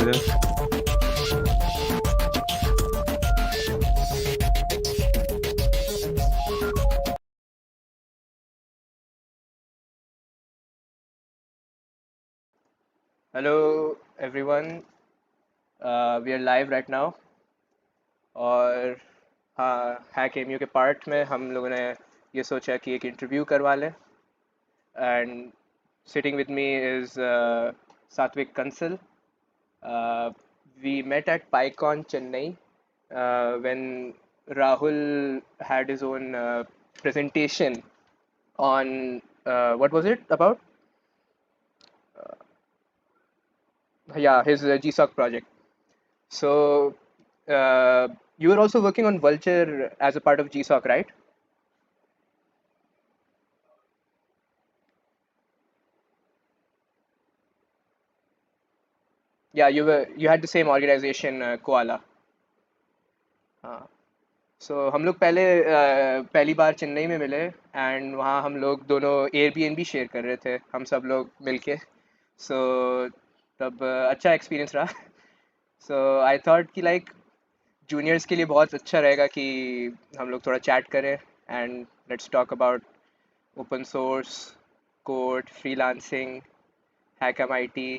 there. Hello everyone, we are live right now और हाँ hack MU के part में हम लोगों ने ये सोचा कि एक इंटरव्यू करवा लें and sitting with me is सात्विक Kansal. We met at PyCon Chennai when Rahul had his own presentation on what was it about? Yeah, his GSOC project. So you were also working on Vultr as a part of GSOC, right? Yeah, you had the same organization, Koala. हाँ. So हम लोग पहली बार चेन्नई में मिले and वहाँ हम लोग दोनों एयरबीएनबी शेयर कर रहे थे हम सब लोग मिलके. सो तब अच्छा एक्सपीरियंस रहा. सो आई थॉट कि लाइक जूनियर्स के लिए बहुत अच्छा रहेगा कि हम लोग थोड़ा चैट करें and let's talk about open source code freelancing HackMIT.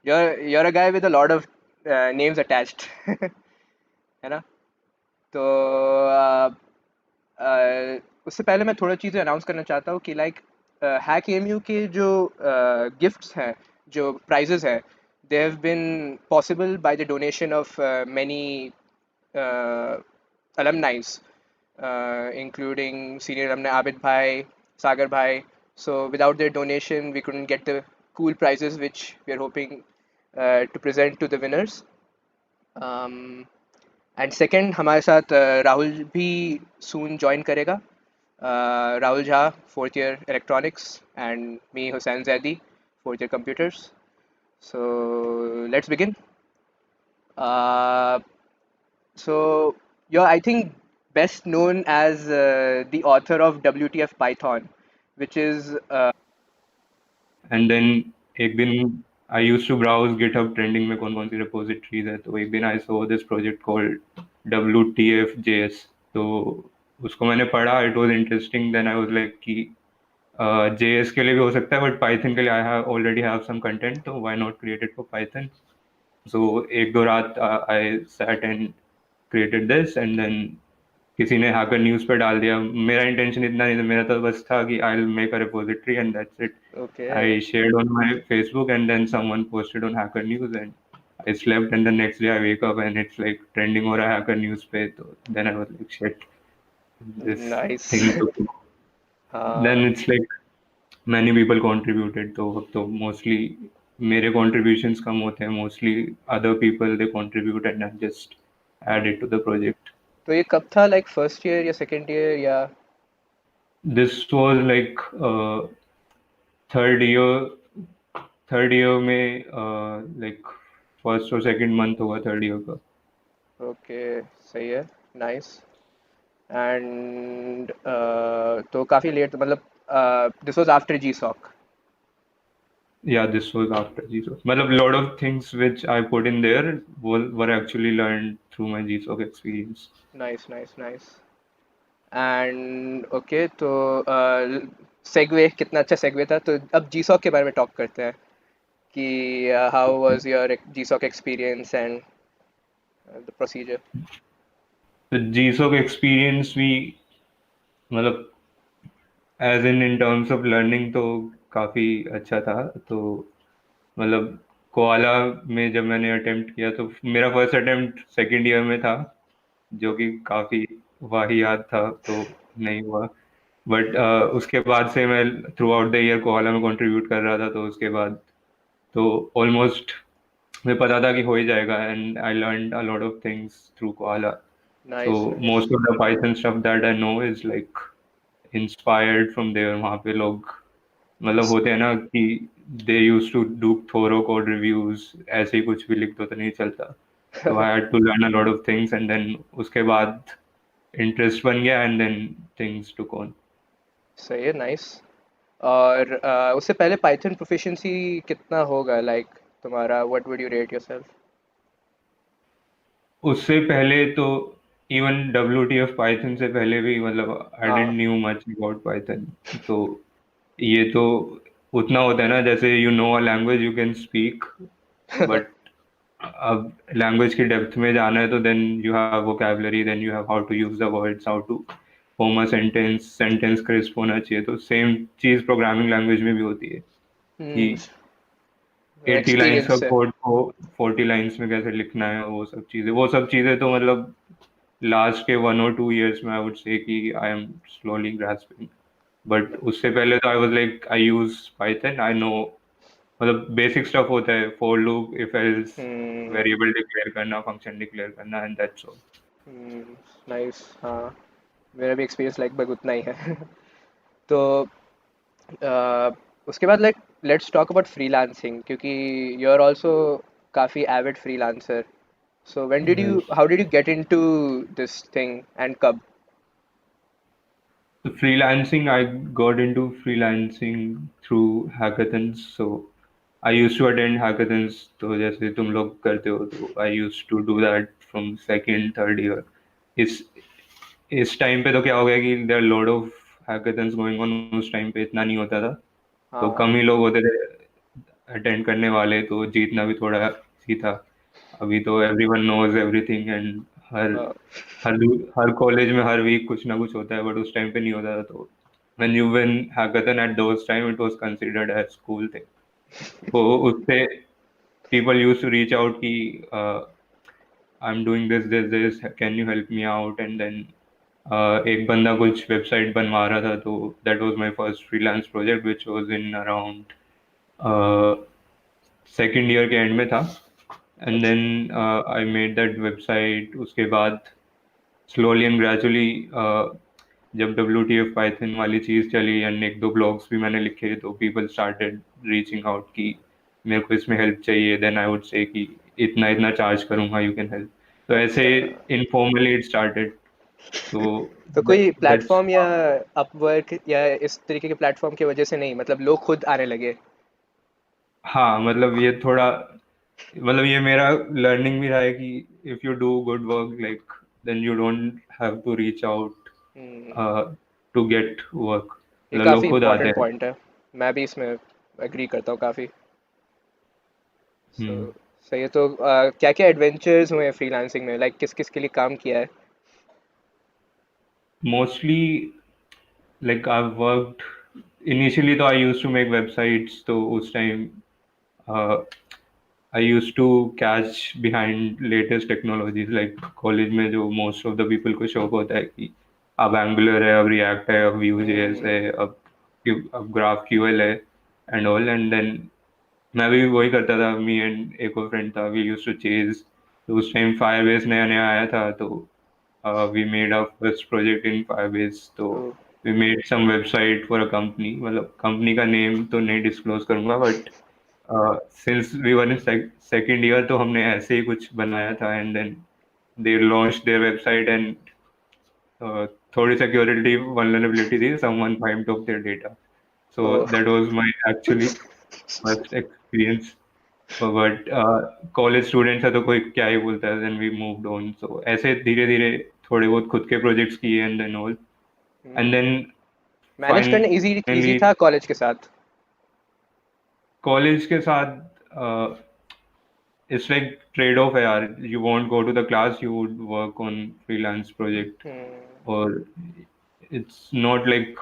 you're a guy with a lot of names attached. है ना. तो उससे पहले मैं थोड़ा चीज़ें अनाउंस करना चाहता हूँ कि लाइक हैक एमयू के जो गिफ्ट्स हैं जो प्राइजेस हैं they have been possible by the donation of many alumni, including senior alumni Abid Bhai, Sagar Bhai. So without their donation, we couldn't get the cool prizes which we are hoping to present to the winners. Um, and second हमारे साथ राहुल भी सून join करेगा. Rahul Jha fourth year electronics and me Hussain Zaidi fourth year computers. So let's begin. So you're, I think, best known as the author of WTF Python, which is And then एक दिन I used to browse GitHub trending में कौन कौन सी repositories है, तो एक दिन I saw this project called WTF.js. तो उसको मैंने पढ़ा, it was interesting. Then I was like कि JS के लिए भी हो सकता है, but Python के लिए I already have some content, तो why not create it for Python? So एक दो रात I sat and created this, and then किसी ने हैकर न्यूज़ पे डाल दिया. मेरा इंटेंशन इतना नहीं था, मेरा तो बस था कि I will make a repository and that's it. okay. I shared on my Facebook, and then someone posted on Hacker News, and I slept, and the next day I wake up and it's like trending हो रहा है Hacker News पे. तो then I was like shit, this Nice. thing took. Then हाँ. it's like many people contributed, तो अब तो mostly मेरे contributions कम होते हैं, mostly other people they contribute and I just add it to the project. तो ये कब था, लाइक फर्स्ट ईयर या सेकेंड ईयर या? This was like third year third year में लाइक फर्स्ट और सेकंड मंथ होगा थर्ड ईयर का. ओके, सही है. नाइस. एंड तो काफ़ी लेट, मतलब this was after GSoC. Yeah, this was after GSOC. मतलब lot of things which I put in there were actually learned through my GSOC experience. Nice nice nice. And okay, तो segue कितना अच्छा segue था. तो अब जी sock के बारे में टॉक करते हैं कि how was your GSoC experience and the procedure. तो GSOC experience भी मतलब as in terms of learning तो काफ़ी अच्छा था. तो मतलब कोआला में जब मैंने अटेम्प्ट किया तो मेरा फर्स्ट अटेम्प्ट सेकेंड ईयर में था, जो कि काफ़ी वाहियात था, तो नहीं हुआ. बट उसके बाद से मैं through out the year koala में कंट्रीब्यूट कर रहा था, तो उसके बाद तो ऑलमोस्ट मुझे पता था कि हो ही जाएगा. And I learn a lot of things through Coala. So nice nice. Most of the Python stuff that I know is like inspired from there. वहाँ पे लोग मतलब होते हैं ना कि they use to do thorough code reviews, ऐसे ही कुछ भी लिख दो तो नहीं चलता. तो I had to learn a lot of things, and then उसके बाद इंटरेस्ट बन गया, and then things took on. सही है. नाइस. और उससे पहले पाइथन प्रोफिशिएंसी कितना होगा, लाइक तुम्हारा, what would you rate yourself? उससे पहले तो इवन WTF पाइथन से पहले भी मतलब आई हाँ। Didn't knew much about Python. तो ये तो उतना होता है ना, जैसे you know a language you can speak, but अब लैंग्वेज की डेप्थ में जाना है तो then you have vocabulary, then you have how to use the words, how to form a sentence, sentence crisp होना चाहिए। तो सेम चीज प्रोग्रामिंग लैंग्वेज में भी होती है कि हम्म। 80 लाइन्स का एक्सपीरियंस से। कोड को 40 लाइन्स में कैसे लिखना है, वो सब चीजें तो मतलब लास्ट के 1 or 2 years में आई वुड से कि I M slowly grasping. But उससे पहले तो I was like I use Python, I know मतलब बेसिक स्टफ होता है, for loop, if else, hmm. Variable declare करना, फंक्शन डिक्लेयर करना, एंड दैट्स ऑल। नाइस। हाँ, मेरा भी एक्सपीरियंस लगभग उतना ही है। तो अ, उसके बाद like let's talk about freelancing, क्योंकि यू आर आल्सो काफ़ी Avid freelancer. So when did you how did you get into this thing and कब? So freelancing, I got into freelancing through hackathons. So I used to attend hackathons. तो जैसे तुम लोग करते हो, तो I used to do that from second, third year. इस इस टाइम पे तो क्या हो गया कि there are lot of hackathons going on। उस टाइम पे इतना नहीं होता था, तो हाँ। कम ही लोग होते थे अटेंड करने वाले, तो जीतना भी थोड़ा ही था। अभी तो एवरीवन नोज एवरीथिंग, एंड हर अ, हर हर कॉलेज में हर वीक कुछ ना कुछ होता है, बट उस टाइम पे नहीं होता था। तो when you win hackathon at those time, it was considered as cool thing. तो उससे people used to reach out कि I am doing this, can you help me out, and then एक बंदा कुछ वेबसाइट बनवा रहा था, तो that was my first freelance project which was in around second year के एंड में था। एंड अच्छा। Then I made that website. उसके बाद स्लोली एंड ग्रेजुअली जब WTF पाइथन वाली चीज़ चली एंड एक दो ब्लॉग्स भी मैंने लिखे, तो पीपल स्टार्टेड रीचिंग आउट कि मेरे को इसमें हेल्प चाहिए, देन आई वुड से कि इतना इतना चार्ज करूंगा, यू कैन हेल्प। तो ऐसे अच्छा, इनफॉर्मली इट स्टार्टेड। तो तो कोई दैट्स प्लेटफॉर्म या अपवर्क या इस तरीके के प्लेटफॉर्म की वजह से नहीं, मतलब लोग खुद आने लगे? हाँ, मतलब ये थोड़ा मतलब ये मेरा लर्निंग भी रहा है कि if you do good work like, then you don't have to reach out hmm. To get work. ये मतलब काफ़ी लोग खुद आते इंपॉर्टेंट हैं। पॉइंट है। मैं भी इसमें एग्री करता हूँ काफ़ी। सो हम्म। सही है। तो क्या क्या एडवेंचर्स हुए हैं फ्रीलांसिंग में, लाइक किस किस के लिए काम किया है? Mostly like I worked initially, तो I use to make websites. तो उस time I use to catch behind latest technologies. Like college में जो मोस्ट ऑफ द पीपल को शौक होता है कि अब एंगुलर है, अब रिएक्ट है, अब Vue.js है, अब ग्राफ QL है, एंड ऑल। एंड देन मैं भी वही करता था, मी एंड एक और फ्रेंड था, वी यूज टू चेज। तो उस टाइम फायरबेस नया नया आया था, तो we made our first project in Firebase. तो we made some website for a company, मतलब कंपनी का नेम तो नहीं डिस्क्लोज करूंगा, but since we were in second year, तो हमने ऐसे ही कुछ बनाया था। And then they launch their website, and थोड़ी सिक्योरिटी वल्नरेबिलिटी थी, someone find of their data. So oh. That was my actually first experience. But college students है तो कोई क्या ही बोलता है, then we moved on. So ऐसे धीरे धीरे थोड़े बहुत खुद के प्रोजेक्ट्स किए, and then all, and then manage करना इजी इजी फाइनली था कॉलेज के साथ? कॉलेज के साथ इट्स लाइक ट्रेड ऑफ है यार। You want go to the class, you would work on freelance project. Hmm. और इट्स नॉट लाइक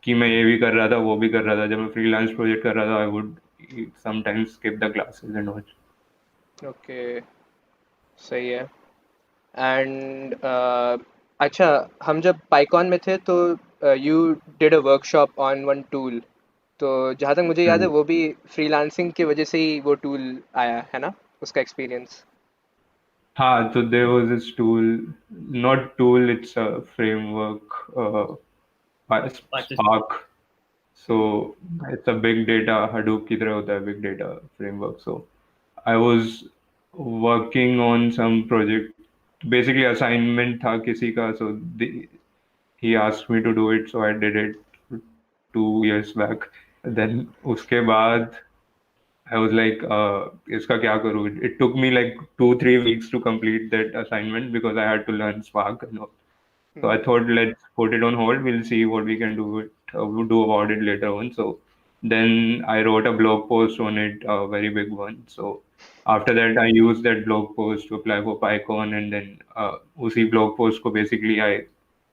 कि मैं ये भी कर रहा था वो भी कर रहा था। जब मैं फ्रीलांस प्रोजेक्ट कर रहा था, I would sometimes skip the classes and all. Okay, सही है। एंड अच्छा, हम जब पाइकॉन में थे तो you did a workshop on one tool. तो जहाँ तक मुझे याद है वो भी फ्रीलांसिंग की वजह से ही वो टूल आया है ना, उसका एक्सपीरियंस? हाँ, तो there was this tool, not tool, it's a framework, by Spark. So it's a big data, Hadoop की तरह होता है, big data framework. So I was working on some project, basically assignment था किसी का, so he asked me to do it, so I did it 2 years back. Then उसके बाद I was like, इसका क्या करूँ? It took me like 2-3 weeks to complete that assignment because I had to learn Spark and all. So I hmm. thought let's put it on hold. We'll see what we can we'll do about it later on. So then I wrote a blog post on it, a very big one. So after that, I used that blog post to apply for PyCon, and then उसी blog post को basically I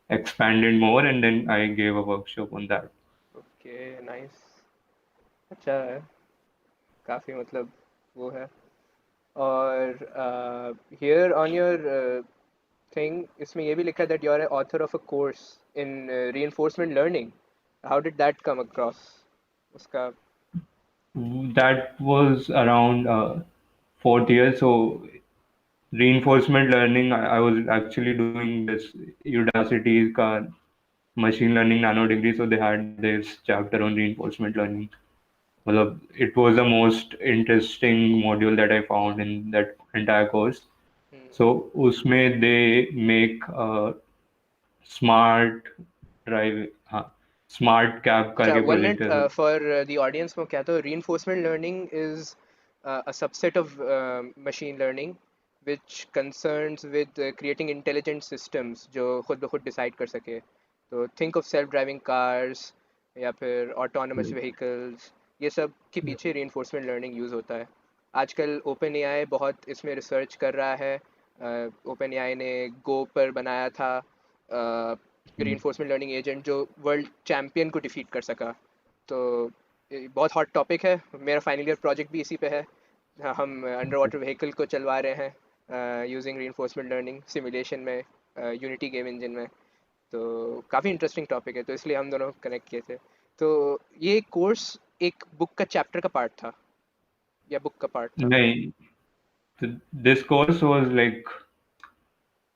expanded more, and then I gave a workshop on that. Okay, nice. अच्छा है, काफ़ी मतलब वो है. और here on your thing, इसमें ये भी लिखा है that you are a author of a course in reinforcement learning. How did that come across उसका? That was around fourth year. So reinforcement learning, I was actually doing this Udacity ka machine learning nano degree. So they had this chapter on reinforcement learning. Well, it was the most interesting module that I found in that entire course. So उसमें they make smart drive, हाँ, smart cab अच्छा, करके one project minute है. For the audience. में क्या, तो reinforcement learning is a subset of machine learning which concerns with creating intelligent systems जो खुद ब खुद डिसाइड कर सके. तो think of self driving cars या फिर ऑटोनमस व्हीकल्स, ये सब के पीछे reinforcement learning यूज़ होता है. आजकल ओपन एआई बहुत इसमें रिसर्च कर रहा है. ओपन एआई ने गो पर बनाया था reinforcement लर्निंग एजेंट जो वर्ल्ड चैम्पियन को डिफीट कर सका. तो ये बहुत हॉट टॉपिक है. मेरा फाइनल ईयर प्रोजेक्ट भी इसी पे है. हम अंडर वाटर व्हीकल को चलवा रहे हैं यूजिंग reinforcement लर्निंग सिमुलेशन में, यूनिटी गेम इंजन में. तो काफ़ी इंटरेस्टिंग टॉपिक है, तो इसलिए हम दोनों कनेक्ट किए थे. तो ये कोर्स एक बुक का चैप्टर का पार्ट था या बुक का पार्ट था? नहीं, तो दिस कोर्स वाज लाइक,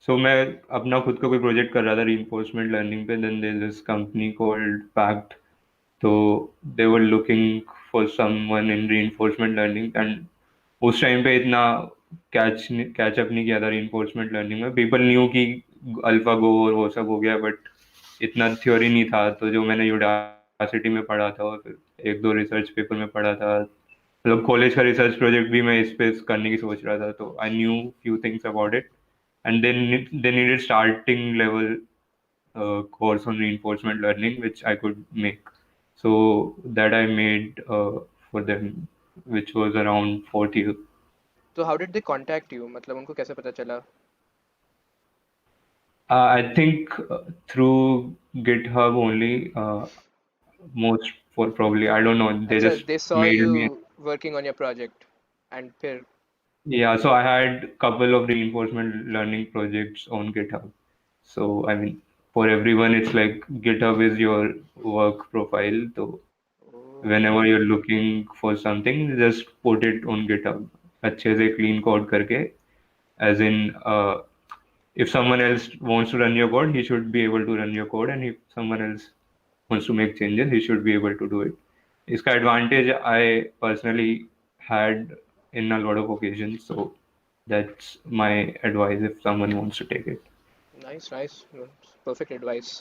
सो मैं अपना खुद का कोई प्रोजेक्ट कर रहा था reinforcement लर्निंग पे. Then there this company called Pact. तो they were looking for someone in reinforcement learning, and उस टाइम पे इतना कैच अप नहीं किया था reinforcement लर्निंग में. पीपल न्यू कि अल्फा गो और वो सब हो गया, बट इतना थ्योरी नहीं था. तो जो मैंने यूडासिटी में पढ़ा था और फिर एक दो रिसर्च पेपर में पढ़ा था, मतलब कॉलेज का रिसर्च प्रोजेक्ट भी मैं इस पे करने की सोच रहा था, तो I knew few things about it. And then they needed starting level course on reinforcement learning which I could make. So that I made for them, which was around fourth year. तो how did they contact you, मतलब उनको कैसे पता चला? I think through GitHub only. Most for probably I don't know. They अच्छा, just they saw mailed you me. Working on your project and फिर? Yeah, so I had couple of reinforcement learning projects on GitHub. So I mean, for everyone, it's like GitHub is your work profile. So okay. whenever you're looking for something, just put it on GitHub. अच्छे से clean code करके, as in if someone else wants to run your code, he should be able to run your code, and if someone else wants to make changes, he should be able to do it. इसका advantage I personally had in a lot of occasions, so that's my advice if someone wants to take it. Nice, nice, perfect advice.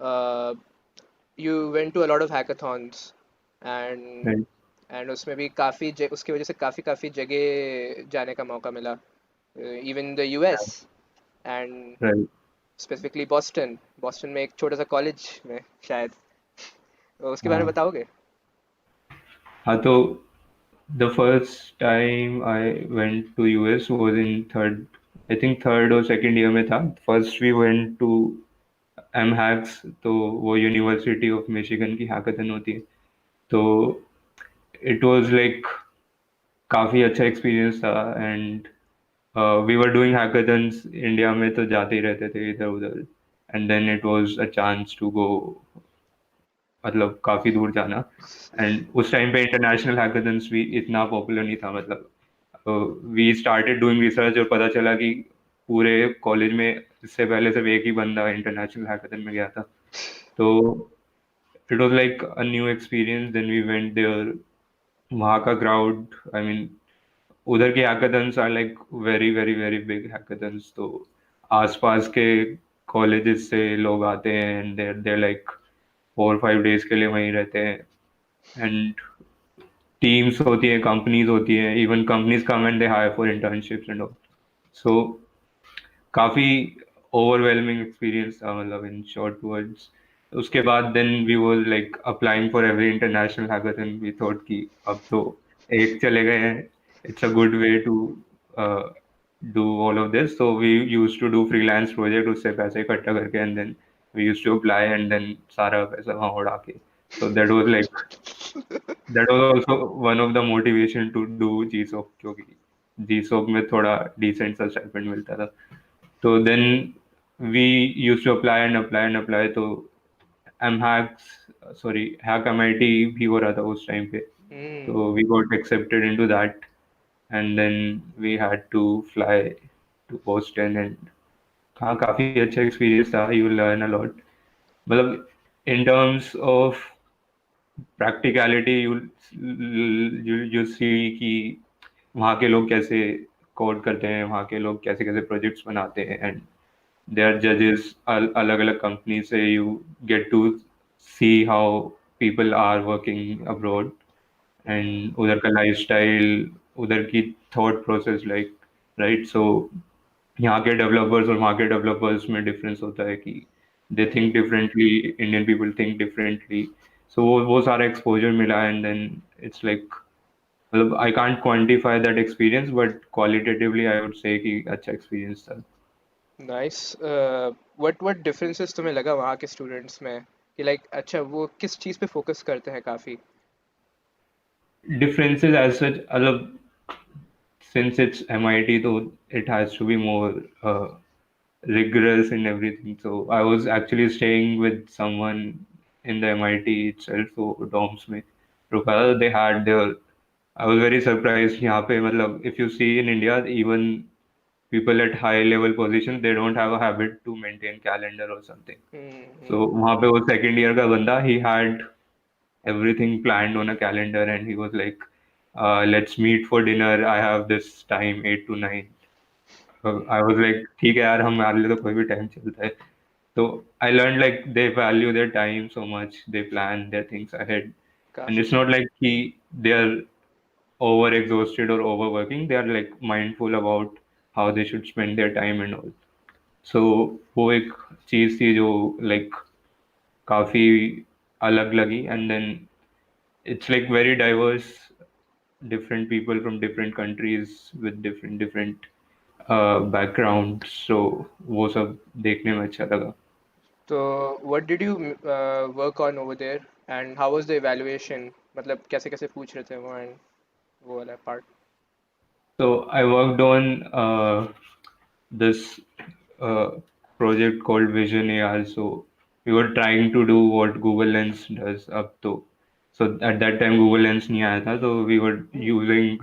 uh, you went to a lot of hackathons and Right, उसमें भी काफ़ी उसकी वजह से काफ़ी काफ़ी जगह जाने का मौका मिला, even the US and right. Specifically Boston. Boston में एक छोटा सा कॉलेज में शायद, तो उसके बारे में हाँ, बताओगे? हाँ, तो the first time I went to US was in third, I think third or second year में था. First we went to MHAX, तो वो यूनिवर्सिटी ऑफ मिशिगन की हैकाथन होती है. तो इट वाज लाइक काफ़ी अच्छा एक्सपीरियंस था. And we were doing hackathons India में, तो जाते ही रहते थे इधर उधर. And then it was a chance to go, मतलब काफ़ी दूर जाना. एंड उस टाइम पे इंटरनेशनल हैकाथन्स भी इतना पॉपुलर नहीं था. मतलब वी स्टार्टेड डूइंग रिसर्च और पता चला कि पूरे कॉलेज में इससे पहले सिर्फ एक ही बंदा इंटरनेशनल हैकाथन में गया था. तो it was like a new experience. Then we went there. वहाँ का क्राउड, आई मीन, उधर के hackathons are like very very very big hackathons. तो आसपास के कॉलेजेस से लोग आते हैं, and there there like 4-5 days के लिए वहीं रहते हैं. एंड टीम्स होती है, कंपनीज होती है, even companies come and they hire for internships and all. So काफी ओवरवेलमिंग एक्सपीरियंस था, मतलब इन शॉर्ट वर्ड्स. उसके बाद then we were like applying for every international hackathon. We thought कि अब तो एक चले गए हैं, it's a good way to do all of this. So we use to do freelance project, उससे पैसे इकट्ठा करके and then we use to apply and then सारा पैसा वहाँ उड़ा के. So that was also one of the motivation to do जीसॉप, क्योंकि जीसॉप में थोड़ा डिसेंट सा स्टाइपेंड मिलता था. तो then we use to apply. तो M hacks, sorry, hack MIT भी हो रहा था उस टाइम पे. हम्म. तो we got accepted into that and then we had to fly to Boston. And हाँ, काफी अच्छा एक्सपीरियंस था. यू लर्न अ लॉट, मतलब in terms of practicality. You see कि वहाँ के लोग कैसे कोड करते हैं, वहाँ के लोग कैसे कैसे प्रोजेक्ट्स बनाते हैं. एंड they are judges अलग अलग कंपनी से. you get to see how people are working abroad and उधर का लाइफस्टाइल, उधर की थॉट प्रोसेस, लाइक, राइट. सो यहाँ के डेवलपर्स और वहाँ के डेवलपर्स में डिफरेंस होता है कि they think hmm. Differently, Indian people think differently. So वो सारा एक्सपोजर मिला एंड देन इट्स लाइक, मतलब I can't quantify that experience but qualitatively I would say कि अच्छा एक्सपीरियंस था. नाइस. व्हाट डिफरेंसेस तुम्हें लगा वहाँ के स्टूडेंट्स में कि लाइक अच्छा वो किस चीज़ पे फोकस करते हैं काफ़ी? Differences as such, since it's MIT, though it has to be more rigorous in everything. So I was actually staying with someone in the MIT itself, so dorms में रुका था. They had their, I was very surprised यहाँ पे, मतलब if you see in India, even people at high level positions, they don't have a habit to maintain calendar or something. Hmm. So वहाँ पे वो second year का बंदा, he had everything planned on a calendar and he was like, let's meet for dinner, I have this time 8 to 9. I was like, ठीक है यार, हमारे लिए तो कोई भी टाइम चलता है. तो I learned like they value their time so much, they plan their things ahead. And काफ़ी. it's not like कि they are over exhausted or overworking, they are like mindful about how they should spend their time and all. So वो एक चीज थी जो like काफी अलग लगी. And then it's like very diverse, different people from different countries with different backgrounds. So वो सब देखने में अच्छा लगा. तो what did you work on over there and how was the evaluation? मतलब कैसे कैसे पूछ रहे थे वो एंड वो वाला part? So I worked on this uh, project called Vision AR. So we were trying to do what Google Lens does up to. So at that time Google Lens नहीं आया था, तो we were using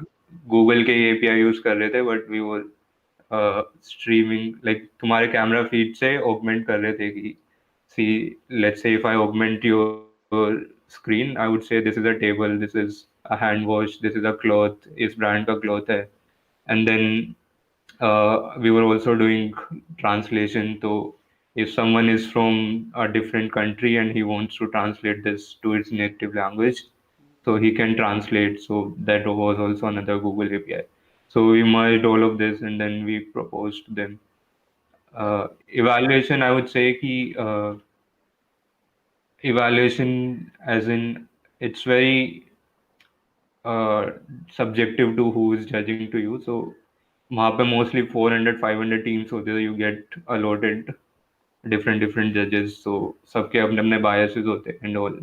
Google के API use कर रहे थे, but we were streaming, like तुम्हारे camera feed से ऑगमेंट कर रहे थे कि see, let's say if I augment your screen, I would say this is a table, this is a hand wash, this is a cloth, इस brand का cloth है. And then we were also doing translation. So if someone is from a different country and he wants to translate this to its native language, so he can translate. So that was also another Google API. So we merged all of this and then we proposed to them. Evaluation, I would say कि evaluation as in it's very uh, subjective to who is judging to you. So वहाँ पे mostly 400 500 teams होते थे. You get allotted different judges. So सबके अपने अपने biases होते हैं and all.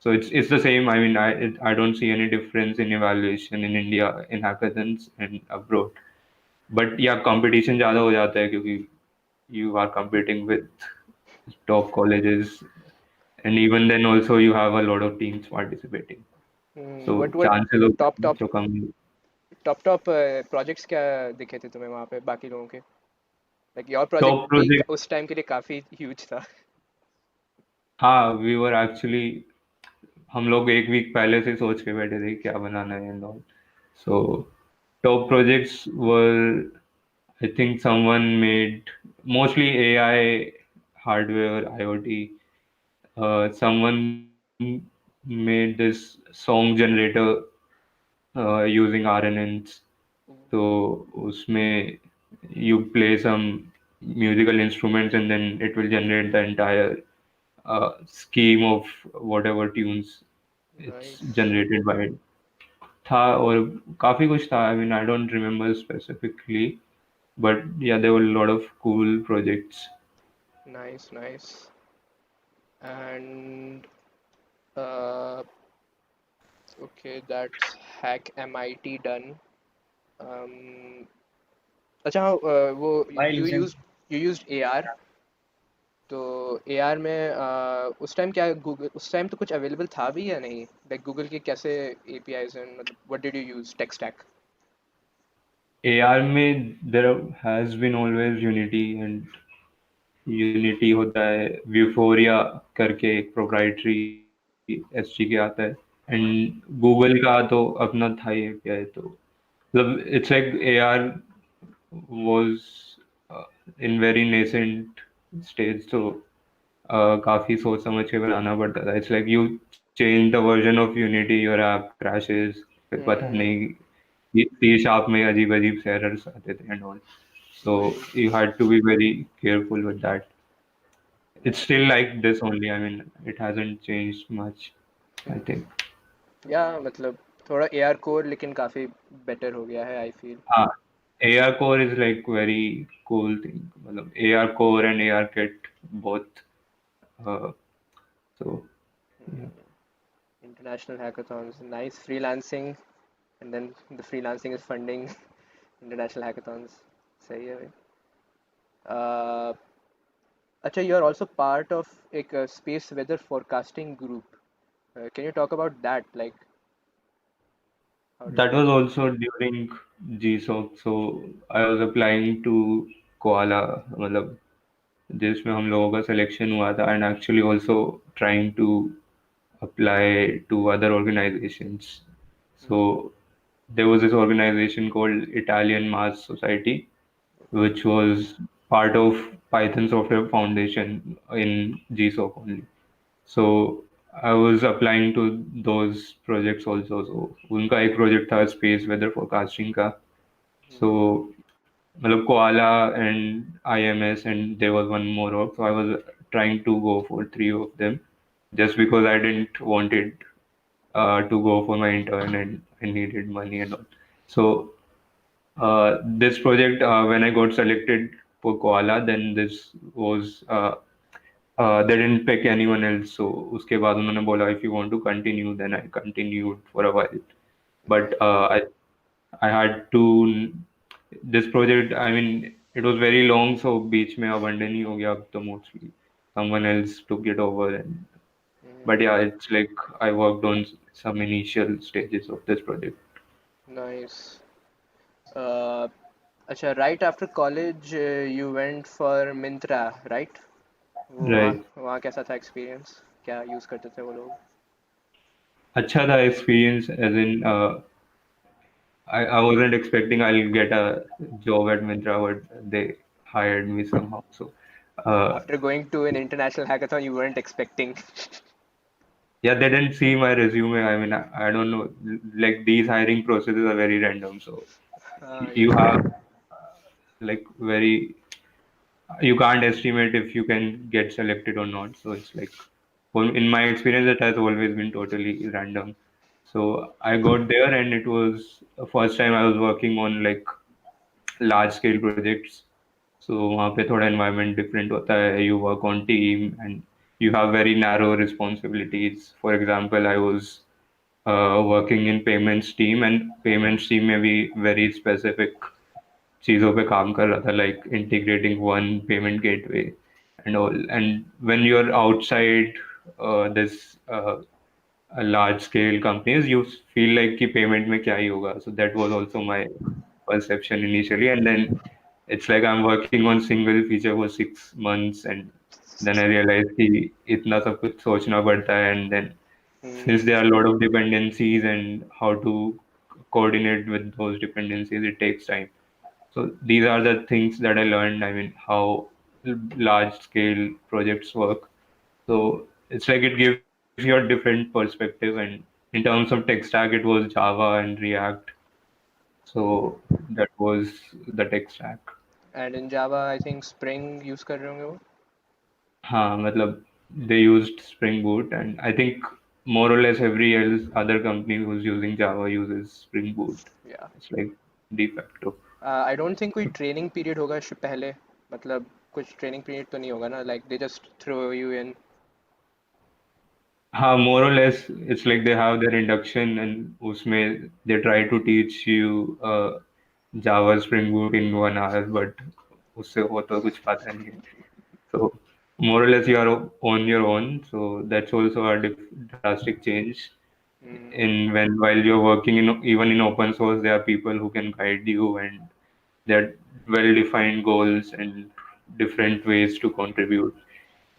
So it's the same. I mean, I don't see any difference in evaluation in India in hackathons and abroad. But yeah, competition ज़्यादा हो जाता है क्योंकि you are competing with top colleges, and even then also you have a lot of teams participating. So what chances of top top तो कम. Top projects क्या दिखे थे तुम्हें वहाँ पे बाकी लोगों के? लाइक योर प्रोजेक्ट टॉप भी प्रोजेक्ट, उस टाइम के लिए काफ़ी ह्यूज था. हाँ, वी वर एक्चुअली, हम लोग एक वीक पहले से सोच के बैठे थे क्या बनाना है and all. So top projects were, I think someone made mostly AI hardware, IoT. Someone made this song generator using RNNs. तो उसमें you play some musical instruments and then it will generate the entire scheme of whatever tunes it's Nice. generated by it. था और काफी कुछ था. I mean, I don't remember specifically, but yeah, there were a lot of cool projects. Nice, nice. And uh, okay, that's Hack MIT done. Um, अच्छा हाँ वो While using you used AR. तो AR में उस time क्या Google उस time तो कुछ अवेलेबल था भी या नहीं, लाइक गूगल के कैसे APIs हैं, मतलब what did you use tech stack? AR में there has been always Unity, and unity होता है. व्यूफोरिया करके एक प्रोप्राइटरी एसडीके आता है. एंड गूगल का तो अपना था ही एपीआई. तो मतलब it's like AR was in very nascent stage. तो काफी सोच समझ के बनाना पड़ता था. It's like you change the version of unity, your app crashes, फिर पता हम्म. नहीं सी शार्प में अजीब अजीब से एरर्स आते थे एंड ऑल. So वही. you had to be very careful with that. It's still nice. like this only. I mean, it hasn't changed much, I think. या मतलब थोड़ा AR कोर लेकिन काफ़ी बेटर हो गया है I feel. Ah, AR Core is like very cool thing. मतलब AR Core and AR Kit both. Uh, so yeah, International hackathons, nice freelancing, and then the freelancing is funding international hackathons. सही है भाई. Uh, अच्छा, you are also part of एक space weather forecasting group. Can you talk about that? Like, how did that that was go? also during GSOC. So I was applying to Koala. मतलब जिसमें हम लोगों का selection हुआ था, and actually also trying to apply to other organizations. So there was this organization called Italian Mars Society, which Okay. was part of Python Software Foundation in GSOC only. So I was applying to those projects also. So उनका एक project था space weather forecasting का. So मतलब Koala and IMS, and there was one more org. So I was trying to go for three of them just because I didn't wanted to go for my intern and I needed money and all. So this project, when I got selected for Koala, then this was they didn't pick anyone else. So उसके बाद उन्होंने बोला if you want to continue, then I continued for a while. But Nice. I had to this project. I mean, it was very long, so बीच में abandon ही हो गया. अब तो mostly someone else took it over. And but yeah, it's like I worked on some initial stages of this project. Nice. Uh, अच्छा, right after college, you went for Myntra, right? वो वहाँ Right. वहाँ कैसा था experience? क्या use करते थे वो लोग? अच्छा था experience, as in I wasn't expecting I'll get a job at Myntra, but they hired me somehow. So uh, After going to an international hackathon, you weren't expecting. yeah, they didn't see my resume. I mean, I don't know. Like these hiring processes are very random. So हाँ, ये you भी have है. like very you can't estimate if you can get selected or not. So it's like, well, in my experience, it has always been totally random. So I got there, and it was the first time I was working on like large scale projects. So वहाँ पे थोड़ा environment different होता है. You work on team and you have very narrow responsibilities. For example, I was working in payments team, and payments team में भी very specific चीज़ों पे काम कर रहा था, like integrating one payment gateway and all. And when you're outside this large scale companies, you feel like कि payment में क्या ही होगा. So that was also my perception initially. And then it's like I'm working on single feature for 6 months, and then I realized कि इतना सब कुछ सोचना पड़ता है. And then since there are a lot of dependencies and how to coordinate with those dependencies, it takes time. So these are the things that I learned. I mean, how large scale projects work. So it's like it gives you a different perspective, and in terms of tech stack, it was Java and React. So that was the tech stack. And in Java, I think Spring use कर रहे होंगे वो. हाँ मतलब they used Spring Boot, and I think more or less every else other company who's using Java uses Spring Boot. Yeah. It's like de facto. I don't think कोई training period होगा पहले. मतलब कुछ training period तो नहीं होगा ना. Like they just throw you in. हाँ more or less it's like they have their induction and उसमें they try to teach you Java Spring Boot in 1 hour, but उससे हो तो कुछ पता नहीं है. So more or less you are on your own. So that's also a drastic change. Hmm. In when while you're working in even in open source, there are people who can guide you, and there are well-defined goals and different ways to contribute.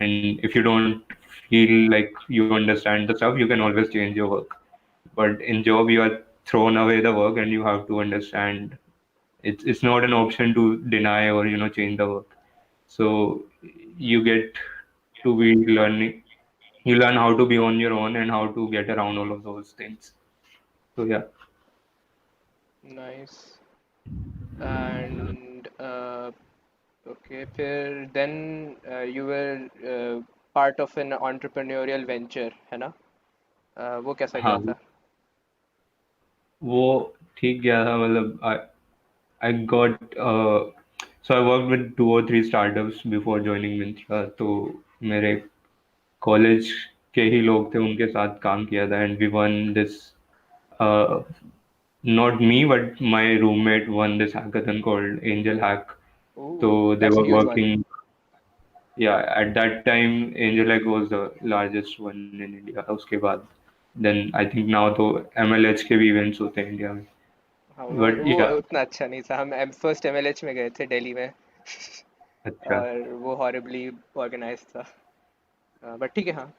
And if you don't feel like you understand the stuff, you can always change your work. But in job, you are thrown away the work, and you have to understand. It's not an option to deny or change the work. So you get to be learning. You learn how to be on your own and how to get around all of those things. So yeah. Nice. And okay, फिर then you were part of an entrepreneurial venture, है ना? वो कैसा गया हाँ था? वो ठीक गया था मतलब I got so I worked with 2 or 3 startups before joining Myntra. तो मेरे कॉलेज के ही लोग थे उनके साथ काम किया था and we won this not me but my roommate won this hackathon called Angel Hack. Ooh, So they that's a were huge one. working. Yeah, at that time Angel Hack was the largest one in India. उसके बाद then I think now तो MLH के भी events होते हैं India में. हाँ, But वो yeah, उतना अच्छा नहीं था. हम फर्स्ट एमएलएच में गए थे दिल्ली में. अच्छा. और वो हॉरिबली ऑर्गेनाइज था. बट ठीक है. हाँ.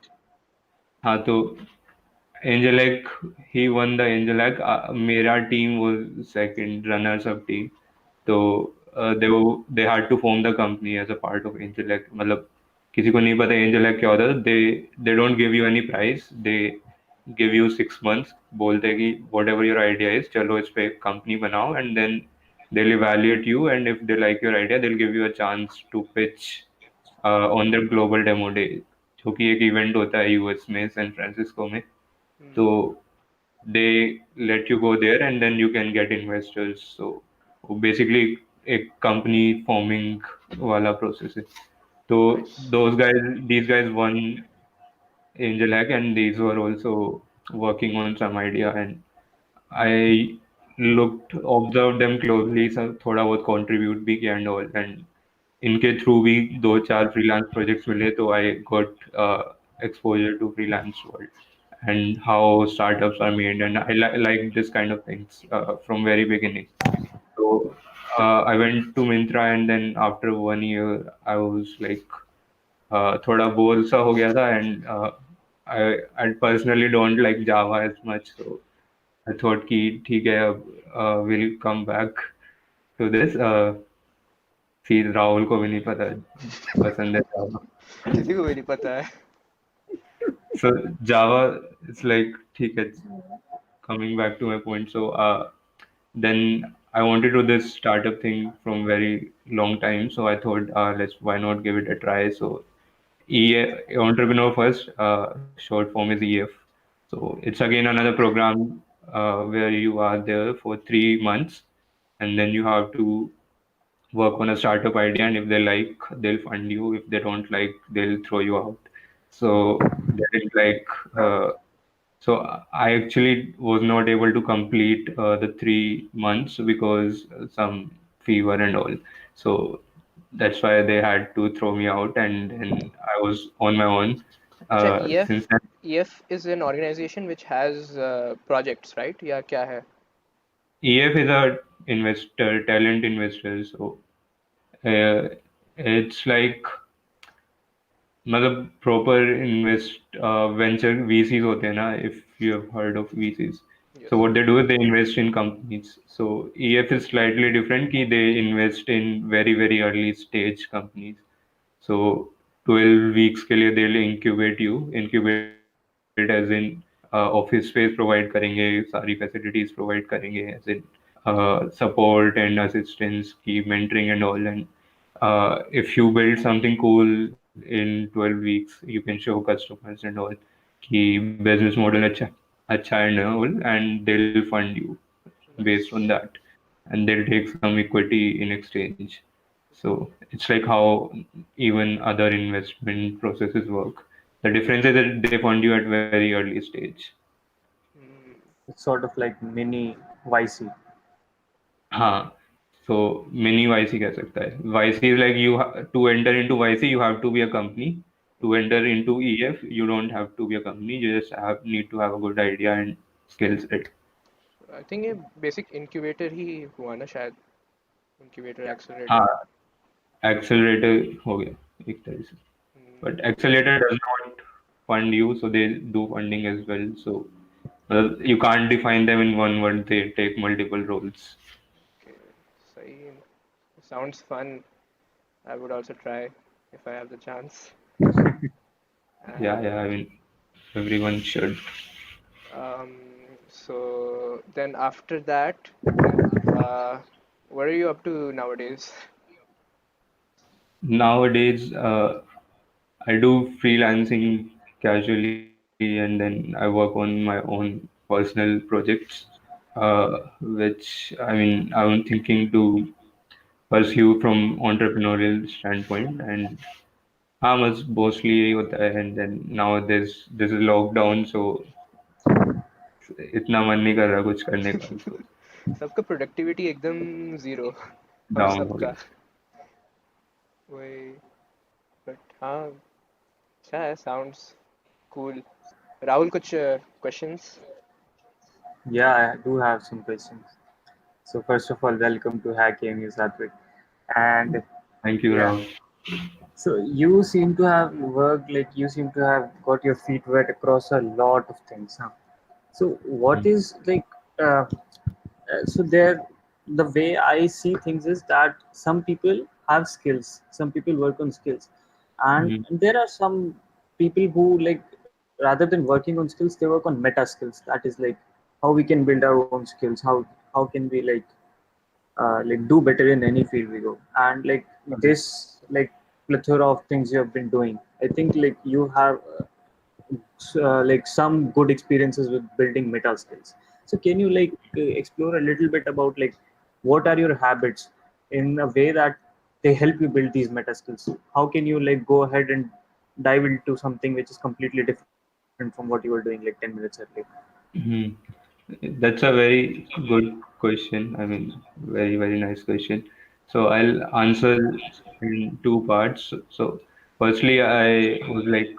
हाँ तो Angel Egg, he won the Angel Egg. मेरा team was second runners up team. तो they had to form the company as a part of Angel Egg. मतलब किसी को नहीं पता Angel Egg क्या होता है. They don't give you any prize. They give you 6 months. बोलते हैं कि whatever your idea is, चलो इस पे company बनाओ, and then they'll evaluate you, and if they like your idea, they'll give you a chance to pitch on their global demo day, जो कि एक इवेंट होता है यूएस में सैन फ्रांसिस्को में. तो they let you go there and then you can get investors. So basically एक company forming वाला process है. So nice. these guys won Angel Hack and these were also working on some idea, and I observed them closely. सब थोड़ा बहुत contribute भी किया and all, and इनके through भी 2 4 freelance projects मिले, तो I got exposure to freelance world and how startups are made, and I like this kind of things from very beginning. So I went to Myntra, and then after 1 year I was like थोड़ा bore सा हो गया था, and I personally don't like Java as much, so I thought कि ठीक है अब we'll come back to this. फिर राहुल को भी नहीं पता पसंद है Java. किसी को भी नहीं पता है. So Java, it's like ठीक है. Coming back to my point, so then I wanted to do this startup thing from very long time. So I thought, let's why not give it a try. So EA Entrepreneur First, short form is EF. So it's again another program where you are there for 3 months, and then you have to work on a startup idea, and if they like, they'll fund you. If they don't like, they'll throw you out. So that is like so I actually was not able to complete the 3 months because some fever and all. So that's why they had to throw me out, and then I was on my own. अच्छा, Since then, EF is an organization which has projects, right? या क्या है? EF is a investor, talent investor. So uh, it's like मतलब proper invest venture VCs होते हैं ना, if you have heard of VCs. So Yes. what they do is they invest in companies. So EF is slightly different कि they invest in very very early stage companies. So 12 weeks के लिए they'll incubate you. Incubate as in office space provide करेंगे, सारी facilities provide करेंगे, ऐसे support and assistance, की mentoring and all. And if you build something cool in 12 weeks, you can show customers and all कि business model अच्छा and all, and they'll fund you based on Nice. that, and they'll take some equity in exchange. So it's like how even other investment processes work. The difference is that they fund you at very early stage. Mm, It's sort of like mini YC. हाँ, so mini YC कह सकता है. YC is like to enter into YC you have to be a company. To enter into EF you don't have to be a company. You just need to have a good idea and skill set. I think ये basic incubator ही हुआ ना शायद, incubator accelerator. हाँ, accelerator हो गया एक तरह से. Mm, But accelerator does not fund you, so they do funding as well. So you can't define them in one word. They take multiple roles. okay, सही. Sounds fun. I would also try if I have the chance. Yeah, And yeah. I mean, everyone should. um, so then after that, uh, what are you up to nowadays? Nowadays, I do freelancing casually, and then I work on my own personal projects, which I mean, I'm thinking to pursue from entrepreneurial standpoint. And हाँ बस mostly यही होता है. And then now this is lockdown, so इतना मन नहीं कर रहा कुछ करने का, so सबका प्रोडक्टिविटी एकदम जीरो. हम डाउन हो सबका गया. वही. बट हाँ, अच्छा है. Sounds cool. राहुल, कुछ questions? Yeah, I do have some questions. So first of all, welcome to Hacking, Satvik. And Thank you, yeah, Rahul. so you seem to have worked, like you seem to have got your feet wet across a lot of things. Huh? So what Mhm. is like, so there, the way I see things is that some people have skills, some people work on skills, and Mhm. there are some people who like rather than working on skills, they work on meta skills. That is like how we can build our own skills, how can we like do better in any field we go. And like Mhm. this like plethora of things you have been doing, I think like you have like some good experiences with building meta skills. So can you like explore a little bit about like what are your habits in a way that they help you build these meta skills? How can you like go ahead and dive into something which is completely different from what you were doing like 10 minutes earlier? Mhm. That's a very good question. I mean, very, very nice question. So I'll answer in two parts. So firstly, I was like,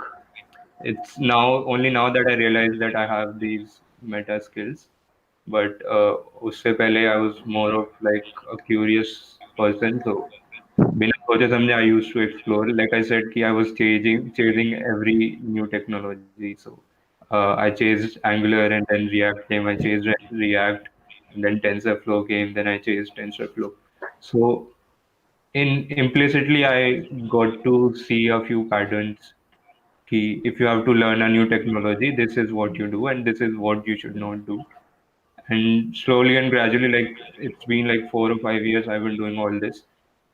it's now only now that I realized that I have these meta skills. But उससे पहले I was more of like a curious person. So बिना सोचे समझे I used to explore. Like I said, कि I was chasing every new technology. So I chased Angular, and then React came. I chased React, and then TensorFlow came. Then I chased TensorFlow. So in implicitly, I got to see a few patterns. कि if you have to learn a new technology, this is what you do, and this is what you should not do. And slowly and gradually, like it's been like 4 or 5 years I've been doing all this.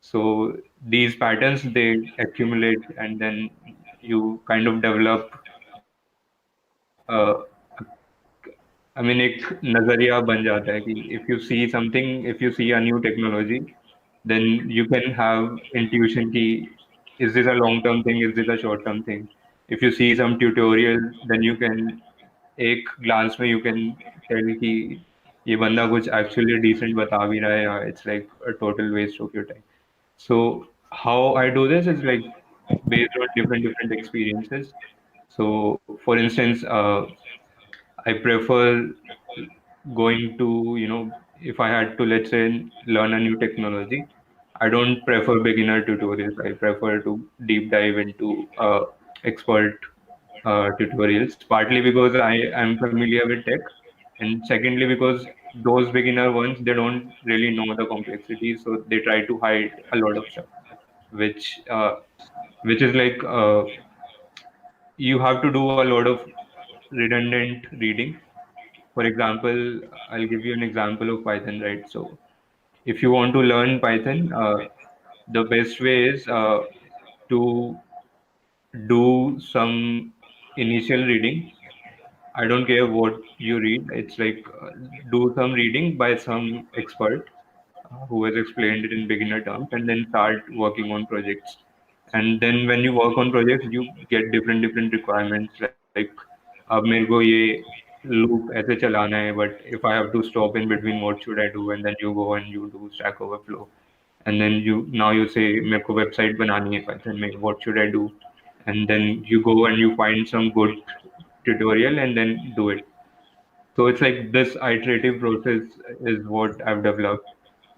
So these patterns, they accumulate, and then you kind of develop I mean एक नजरिया बन जाता है कि if you see something, if you see a new technology, then you can have intuition कि is this a long term thing, is this a short term thing. If you see some tutorial, then you can एक glance में you can tell कि ये बंदा कुछ actually decent बता भी रहा है या it's like a total waste of your time. So how I do this is like based on different experiences. So for instance, I prefer going to, if I had to, let's say, learn a new technology, I don't prefer beginner tutorials. I prefer to deep dive into expert tutorials, partly because I am familiar with tech, and secondly, because those beginner ones, they don't really know the complexities, so they try to hide a lot of stuff, which which is like you have to do a lot of redundant reading. For example, I'll give you an example of Python, right? So if you want to learn Python, the best way is to do some initial reading. I don't care what you read. It's like do some reading by some expert who has explained it in beginner terms, and then start working on projects. And then when you work on projects, you get different requirements. Like अब मेरे को ये loop ऐसे चलाना है, but if I have to stop in between, what should I do? And then you go and you do Stack Overflow, and then you say मेरे को website बनानी है Python में, what should I do? And then you go and you find some good tutorial and then do it. So it's like this iterative process is what I've developed.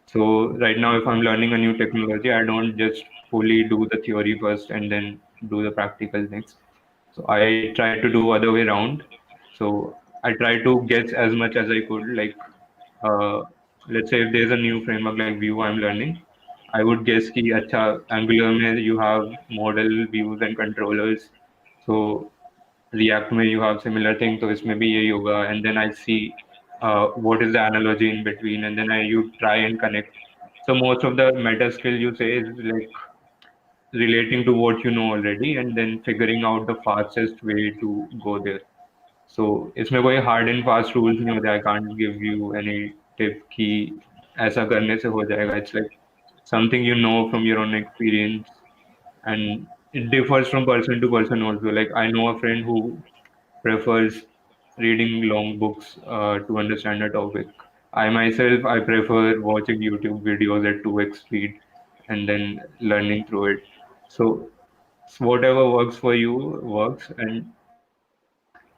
So right now, if I'm learning a new technology, I don't just fully do the theory first and then do the practical things. So I try to do other way around. So I try to guess as much as I could. Like, uh, let's say if there's a new framework like Vue I'm learning, I would guess कि अच्छा Angular में you have model views and controllers. So React में you have similar thing, तो इसमें भी यही होगा. And then I see what is the analogy in between, and then you try and connect. So most of the meta skill you say is like relating to what you know already, and then figuring out the fastest way to go there. So इसमें कोई hard and fast rules नहीं होते. I can't give you any tip कि ऐसा करने से हो जाएगा. It's like something you know from your own experience, and it differs from person to person also. Like I know a friend who prefers reading long books to understand a topic. I myself, I prefer watching YouTube videos at 2x speed and then learning through it. So whatever works for you works, and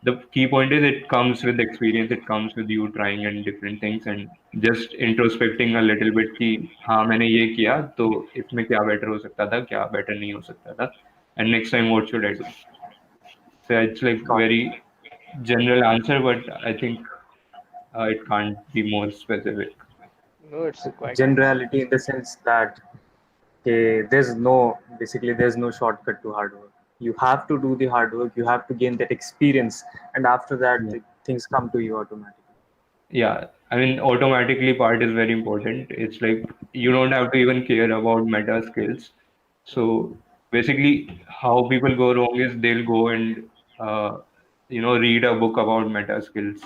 the key point is it comes with experience, it comes with you trying and different things and just introspecting a little bit कि हाँ मैंने ये किया तो इसमें क्या better हो सकता था, क्या better नहीं हो सकता था, and next time what should I do. So it's like Got very general answer, but I think it can't be more specific. No, it's it. quite nice. Generality in the sense that there's no basically there's no shortcut to hard work. You have to do the hard work. You have to gain that experience, and after that, Yeah. things come to you automatically. Yeah, I mean, automatically part is very important. It's like you don't have to even care about meta skills. So basically, how people go wrong is they'll go and read a book about meta skills.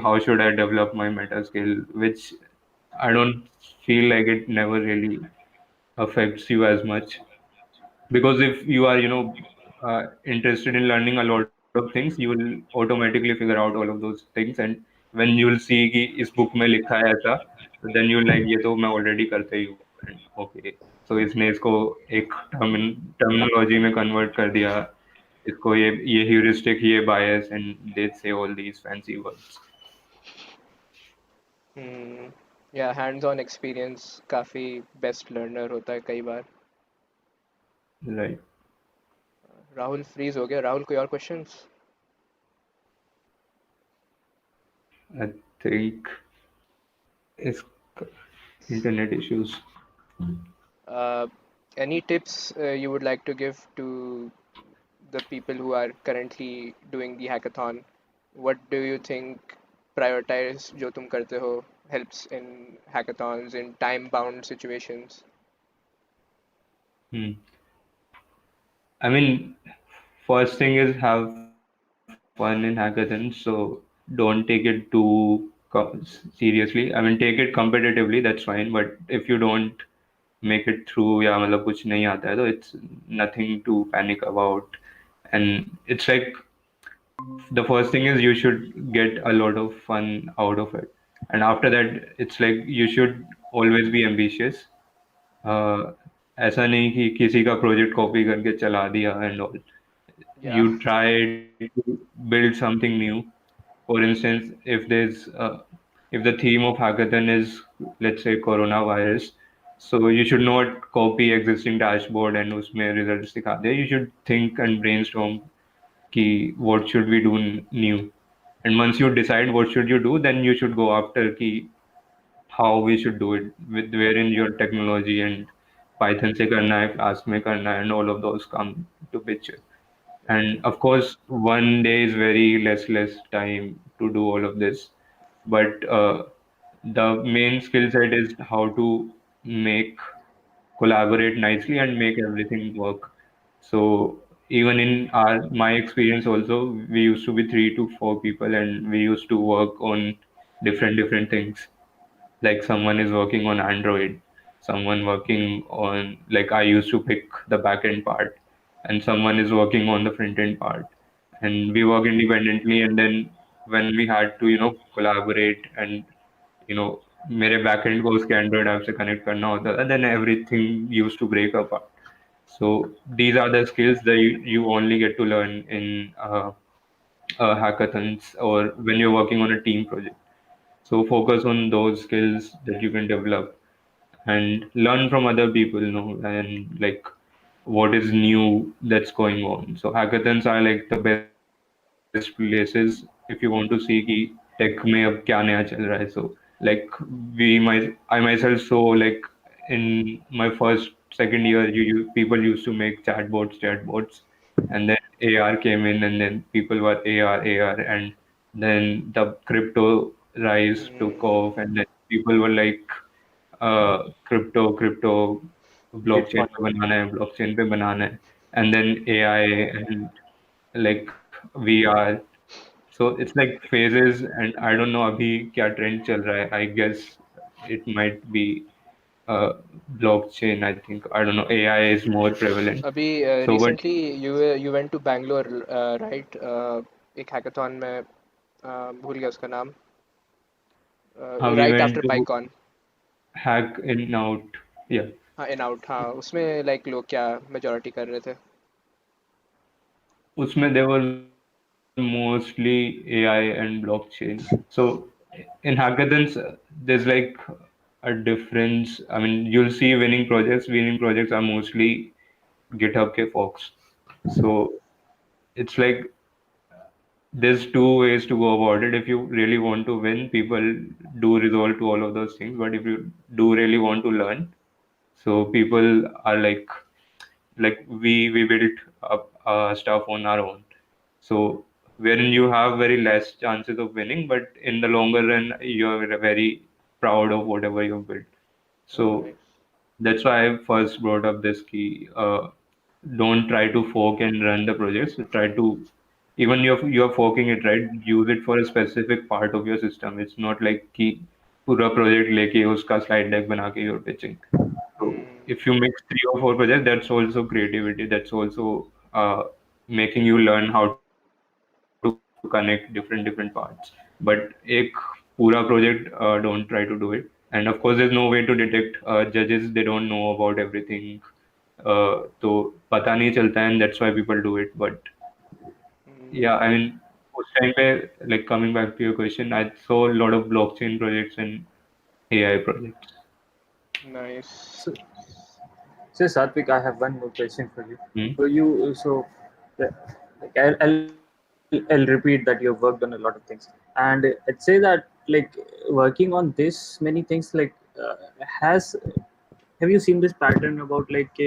How should I develop my meta skill? Which I don't feel like it never really affects you as much. Because if you are interested in learning a lot of things, you will automatically figure out all of those things. And when you will see कि इस book में लिखा है ऐसा, so then you will like ये तो मैं already करते ही हूँ. And okay, so इसने इसको एक terminology में convert कर दिया, इसको ये heuristic, ये bias, and they say all these fancy words. Hmm. Yeah, hands-on experience काफी best learner होता है कई बार. Right. राहुल freeze हो गया. राहुल कोई और questions? I think it's internet issues. Uh, any tips you would like to give to the people who are currently doing the hackathon? What do you think prioritize जो तुम करते हो helps in hackathons in time-bound situations? Hmm. I mean, first thing is have fun in hackathons. So don't take it too seriously. I mean, take it competitively, that's fine. But if you don't make it through, या मतलब कुछ नहीं आता है, तो it's nothing to panic about. And it's like the first thing is you should get a lot of fun out of it. And after that, it's like you should always be ambitious. uh, ऐसा नहीं कि किसी का project copy करके चला दिया and all. Yeah. You try to build something new. For instance, if the theme of hackathon is, let's say, coronavirus, so you should not copy existing dashboard and उसमें results दिखा दे. You should think and brainstorm कि what should we do new. And once you decide what should you do, then you should go after कि how we should do it, with wherein your technology and Python से करना है, Flask में करना है, and all of those come to picture. And of course, one day is very less time to do all of this. But the main skill set is how to make collaborate nicely and make everything work. So even in our my experience also, we used to be 3 to 4 people, and we used to work on different things. Like someone is working on Android, someone working on, like I used to pick the backend part, and someone is working on the front end part, and we work independently. And then when we had to collaborate, and मेरे backend को उसके Android app से connect करना होता था, then everything used to break apart. So these are the skills that you only get to learn in hackathons or when you're working on a team project. So focus on those skills that you can develop and learn from other people, and like what is new that's going on. So hackathons are like the best places if you want to see कि tech में अब क्या नया चल रहा है. So like I myself saw, like in my first second year, people used to make chatbots, and then AR came in, and then people were AR, and then the crypto rise took off, and then people were like crypto blockchain Bitcoin. पे बनाना है, blockchain पे बनाना है, and then AI and like VR. So it's like phases, and I don't know अभी क्या trend चल रहा है. I guess it might be blockchain. I think, I don't know, AI is more prevalent. अभी so but recently you went to Bangalore, right? एक hackathon में, भूल गया उसका नाम, we right went after to पाइकॉन। Hack in out. या हाँ, in out, हाँ, उसमें लाइक लोग क्या मेजोरिटी कर रहे थे? उसमें देवर mostly AI and blockchain. So in hackathons, there's like a difference. I mean, you'll see winning projects. Winning projects are mostly GitHub ke folks. So it's like there's two ways to go about it. If you really want to win, people do resort to all of those things. But if you do really want to learn, so people are like we built up stuff on our own. So wherein you have very less chances of winning, but in the longer run, you're very proud of whatever you've built. So nice. that's why I first brought up this key. Don't try to fork and run the projects. Try to, even you're forking it, right? Use it for a specific part of your system. It's not like कि पूरा project लेके उसका slide deck बना के you're pitching. So if you mix 3 or 4 projects, that's also creativity. That's also making you learn how to connect different parts. But एक पूरा project, don't try to do it. And of course, there's no way to detect. Judges, they don't know about everything. तो पता नहीं चलता, and that's why people do it. But yeah, I mean, उस time पे, like coming back to your question, I saw a lot of blockchain projects and AI projects. Nice. So, so Satvik, I have one more question for you. Hmm? So you, so the- like I'll repeat that you've worked on a lot of things, and I'd say that like working on this many things, like has have you seen this pattern about like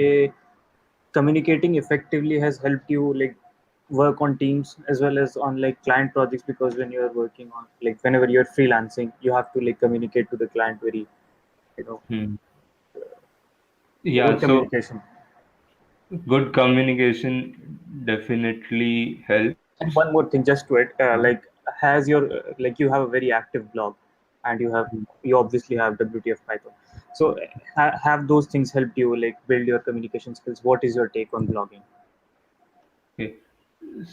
communicating effectively has helped you like work on teams as well as on like client projects, because when you're working on like whenever you're freelancing, you have to like communicate to the client very, you know, Hmm. Yeah, good so communication. good communication definitely helps. And one more thing, just to it, Uh, like has your like you have a very active blog, and you obviously have WTF Python. So have those things helped you like build your communication skills? What is your take on blogging? okay.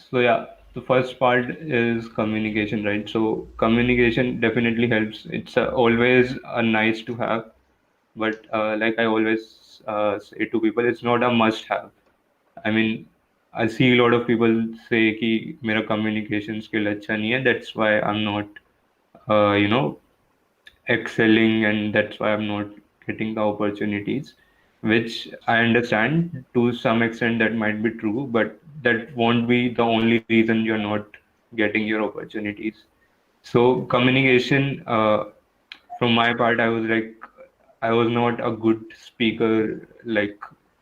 So yeah, the first part is communication, right? So communication definitely helps. It's always a nice to have, but like I always say to people, it's not a must have. I mean, I see a lot of people say कि मेरा communication skill अच्छा नहीं है, that's why I'm not, you know, excelling, and that's why I'm not getting the opportunities, which I understand to some extent that might be true, but that won't be the only reason you're not getting your opportunities. So communication, from my part, I was not a good speaker. Like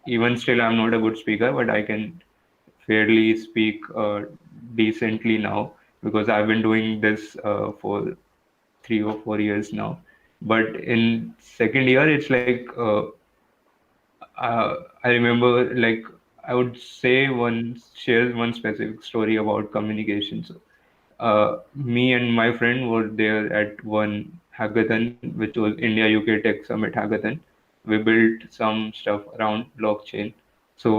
even still, I'm not a good speaker, but I can fairly speak decently now because I've been doing this for 3 or 4 years now. But in second year, it's like I remember like I would say share one specific story about communication. So, me and my friend were there at one hackathon, which was India UK Tech Summit hackathon. We built some stuff around blockchain. So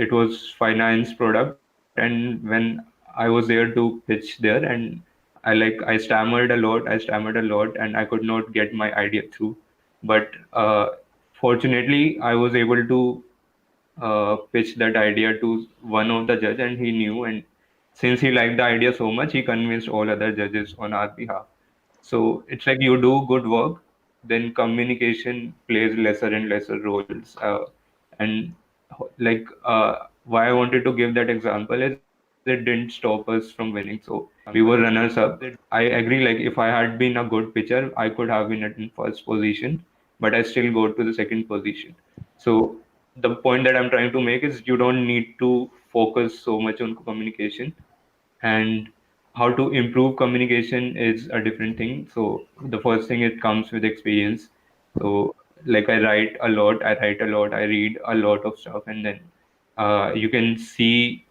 it was finance product, and when I was there to pitch there, and I stammered a lot, and I could not get my idea through. But fortunately, I was able to pitch that idea to one of the judge, and he knew, and since he liked the idea so much, he convinced all other judges on our behalf. So it's like you do good work, then communication plays lesser and lesser roles. And why I wanted to give that example is it didn't stop us from winning. So we were runners up. I agree, like if I had been a good pitcher, I could have been in first position, but I still go to the second position. So the point that I'm trying to make is you don't need to focus so much on communication, and how to improve communication is a different thing. So the first thing, it comes with experience. So like I write a lot, I read a lot of stuff, and then you can see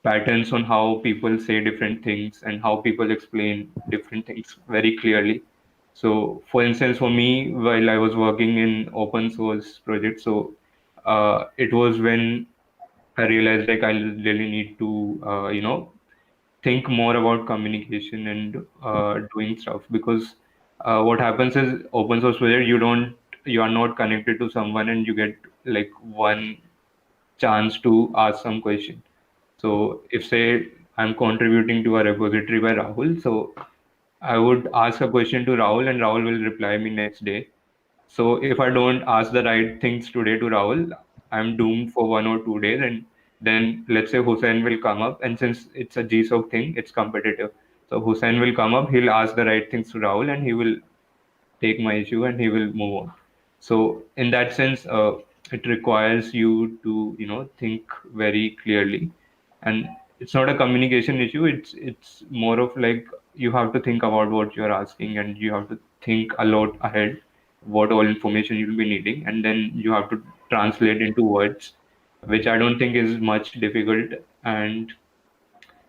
patterns on how people say different things and how people explain different things very clearly. So, for instance, for me, while I was working in open source project, so it was when I realized like I really need to, think more about communication and doing stuff, because what happens is open source project, you are not connected to someone, and you get like one chance to ask some question. So if say I'm contributing to a repository by Rahul, so I would ask a question to Rahul and Rahul will reply me next day. So if I don't ask the right things today to Rahul, I'm doomed for 1 or 2 days, and then let's say Hussein will come up, and since it's a GSOC thing, it's competitive. So Hussein will come up, he'll ask the right things to Rahul, and he will take my issue and he will move on. So in that sense, it requires you to think very clearly, and it's not a communication issue. It's more of like you have to think about what you're asking, and you have to think a lot ahead what all information you'll be needing, and then you have to translate into words, which I don't think is much difficult. And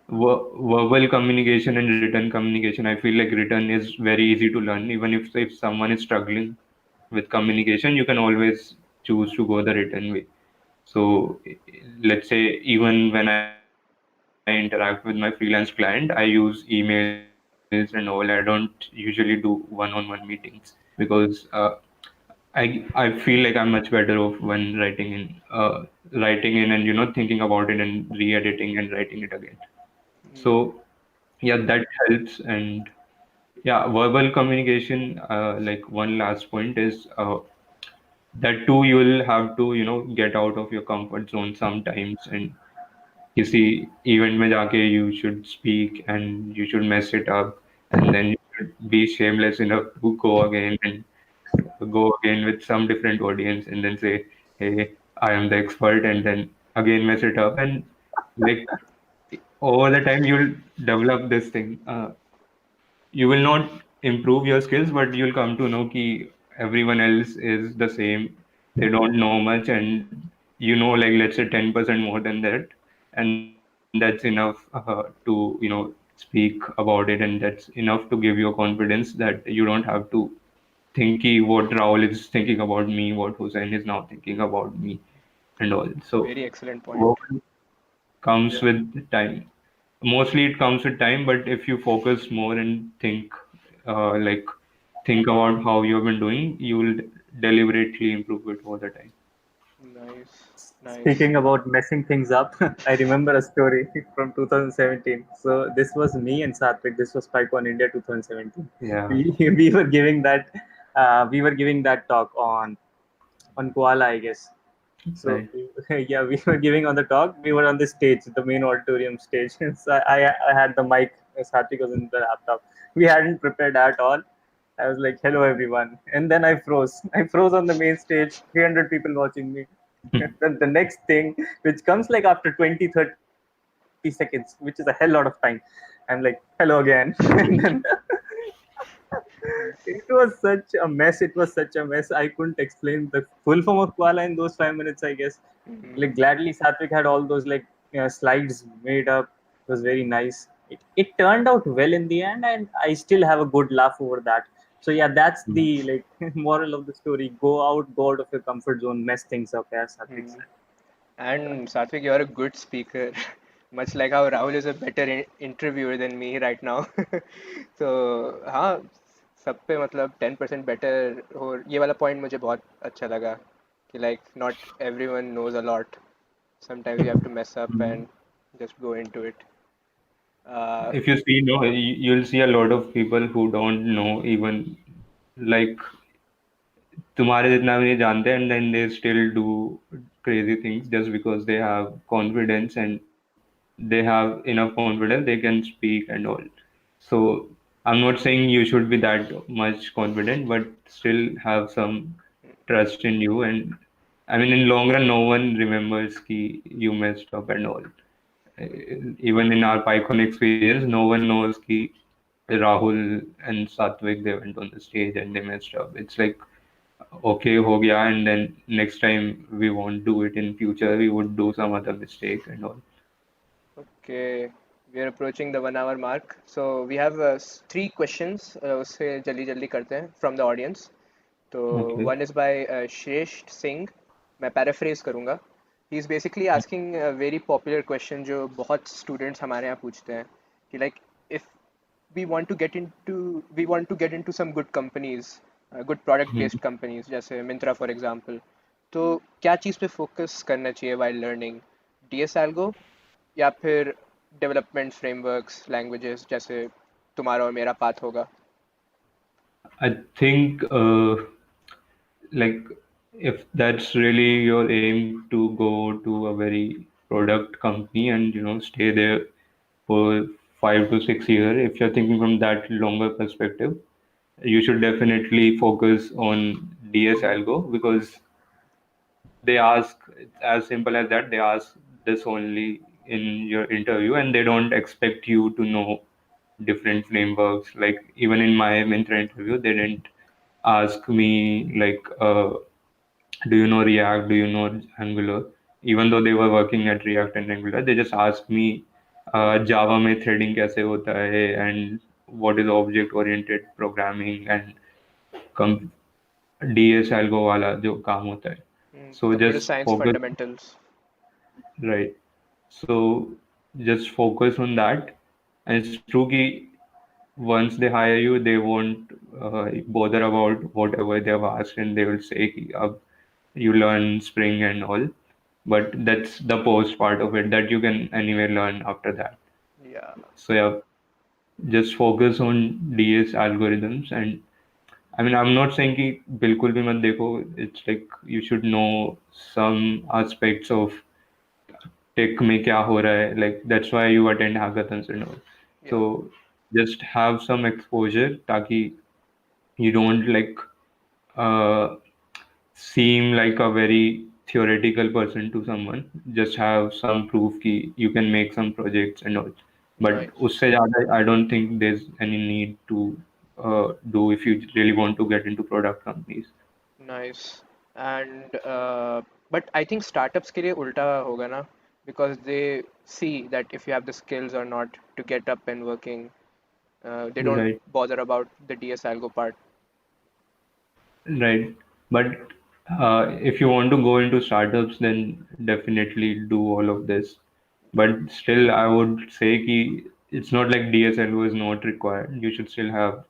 verbal communication and written communication, I feel like written is very easy to learn. Even if someone is struggling with communication, you can always choose to go the written way. So let's say even when I interact with my freelance client, I use emails and all. I don't usually do one-on-one meetings because I feel like I'm much better off when writing in and thinking about it and re-editing and writing it again. So yeah, that helps. And yeah, verbal communication, like one last point is that too you will have to get out of your comfort zone sometimes, and किसी event में जाके you should speak and you should mess it up, and then you should be shameless enough to go again with some different audience and then say, hey, I am the expert, and then again mess it up. And like over the time you'll develop this thing. You will not improve your skills, but you'll come to know ki everyone else is the same. They don't know much, and like let's say 10% more than that, and that's enough to speak about it, and that's enough to give you a confidence that you don't have to think ki what Rahul is thinking about me, what Hussein is now thinking about me, and all. So Very excellent point. work comes with time. Mostly it comes with time, but if you focus more and like think about how you've been doing, you will deliberately improve it over the time. Nice, nice. Speaking about messing things up, I remember a story from 2017. So this was me and Satvik. This was PyCon India 2017. Yeah, We were giving that talk on Koala, I guess. So right. yeah, we were giving on the talk. We were on the stage, the main auditorium stage. So I had the mic. Satvik was in the laptop. We hadn't prepared at all. I was like, "Hello, everyone," and then I froze. I froze on the main stage. 300 people watching me. Then the next thing, which comes like after 20-30 seconds, which is a hell lot of time, I'm like, hello again. And then it was such a mess. It was such a mess. I couldn't explain the full form of koala in those 5 minutes, I guess. Like, gladly, Satvik had all those like slides made up. It was very nice. It turned out well in the end, and I still have a good laugh over that. So yeah, that's the like moral of the story. Go out of your comfort zone, mess things up, as Satvik said. And Satvik, you're a good speaker, much like how Rahul is a better interviewer than me right now. तो हाँ, सब पे मतलब 10% better हो, ये वाला point मुझे बहुत अच्छा लगा कि like not everyone knows a lot. Sometimes you have to mess up and just go into it. If you see, no, you'll see a lot of people who don't know even like तुम्हारे जितना भी नहीं जानते and then they still do crazy things just because they have confidence and they have enough confidence they can speak and all. So I'm not saying you should be that much confident, but still have some trust in you. And I mean, in long run, no one remembers ki you messed up and all. Even in our PyCon experience, no one knows ki Rahul and Satvik they went on the stage and they messed up. It's like okay, ho gaya, and then next time we won't do it in future. We would do some other mistake and all. Okay, we are approaching the 1 hour mark. So we have three questions. उससे जल्दी जल्दी करते हैं from the audience. तो Okay. one is by Shresht Singh. मैं paraphrase करूँगा. He is basically asking a very popular question जो बहुत students हमारे यहाँ पूछते हैं कि like if we want to get into some good companies, good product based companies जैसे Myntra for example. तो क्या चीज़ पे focus करना चाहिए while learning? DS Algo या फिर डेवलपमेंट फ्रेमवर्क्स लैंग्वेजेस जैसे तुम्हारा और मेरा पाथ होगा. I think like if that's really your aim to go to a very product company and stay there for 5 to 6 years, if you're thinking from that longer perspective, you should definitely focus on DS Algo because they ask it's as simple as that. They ask this only in your interview and they don't expect you to know different frameworks. Like even in my mentor interview they didn't ask me like do you know React, do you know Angular, even though they were working at React and Angular. They just asked me Java में threading कैसे होता है and what is object oriented programming and DS algo वाला जो काम होता है. So computer just science focus. Fundamentals. Right. So just focus on that. And it's true कि once they hire you, they won't bother about whatever they have asked, and they will say कि अब you learn Spring and all. But that's the post part of it that you can anyway learn after that. या So yeah, just focus on DS algorithms. And I mean, I'm not saying कि बिल्कुल भी मत देखो. It's like you should know some aspects of tech में क्या हो रहा है, like that's why you attend hackathons and all. या So just have some exposure ताकि you don't like uh, seem like a very theoretical person to someone. Just have some proof कि you can make some projects and all. But nice उससे ज़्यादा I don't think there's any need to do if you really want to get into product companies. Nice. And but I think startups के लिए उल्टा होगा ना, because they see that if you have the skills और not to get up and working, they don't Right. bother about the DS algo part. Right. But if you want to go into startups, then definitely do all of this. But still, I would say ki it's not like DSLO is not required. You should still have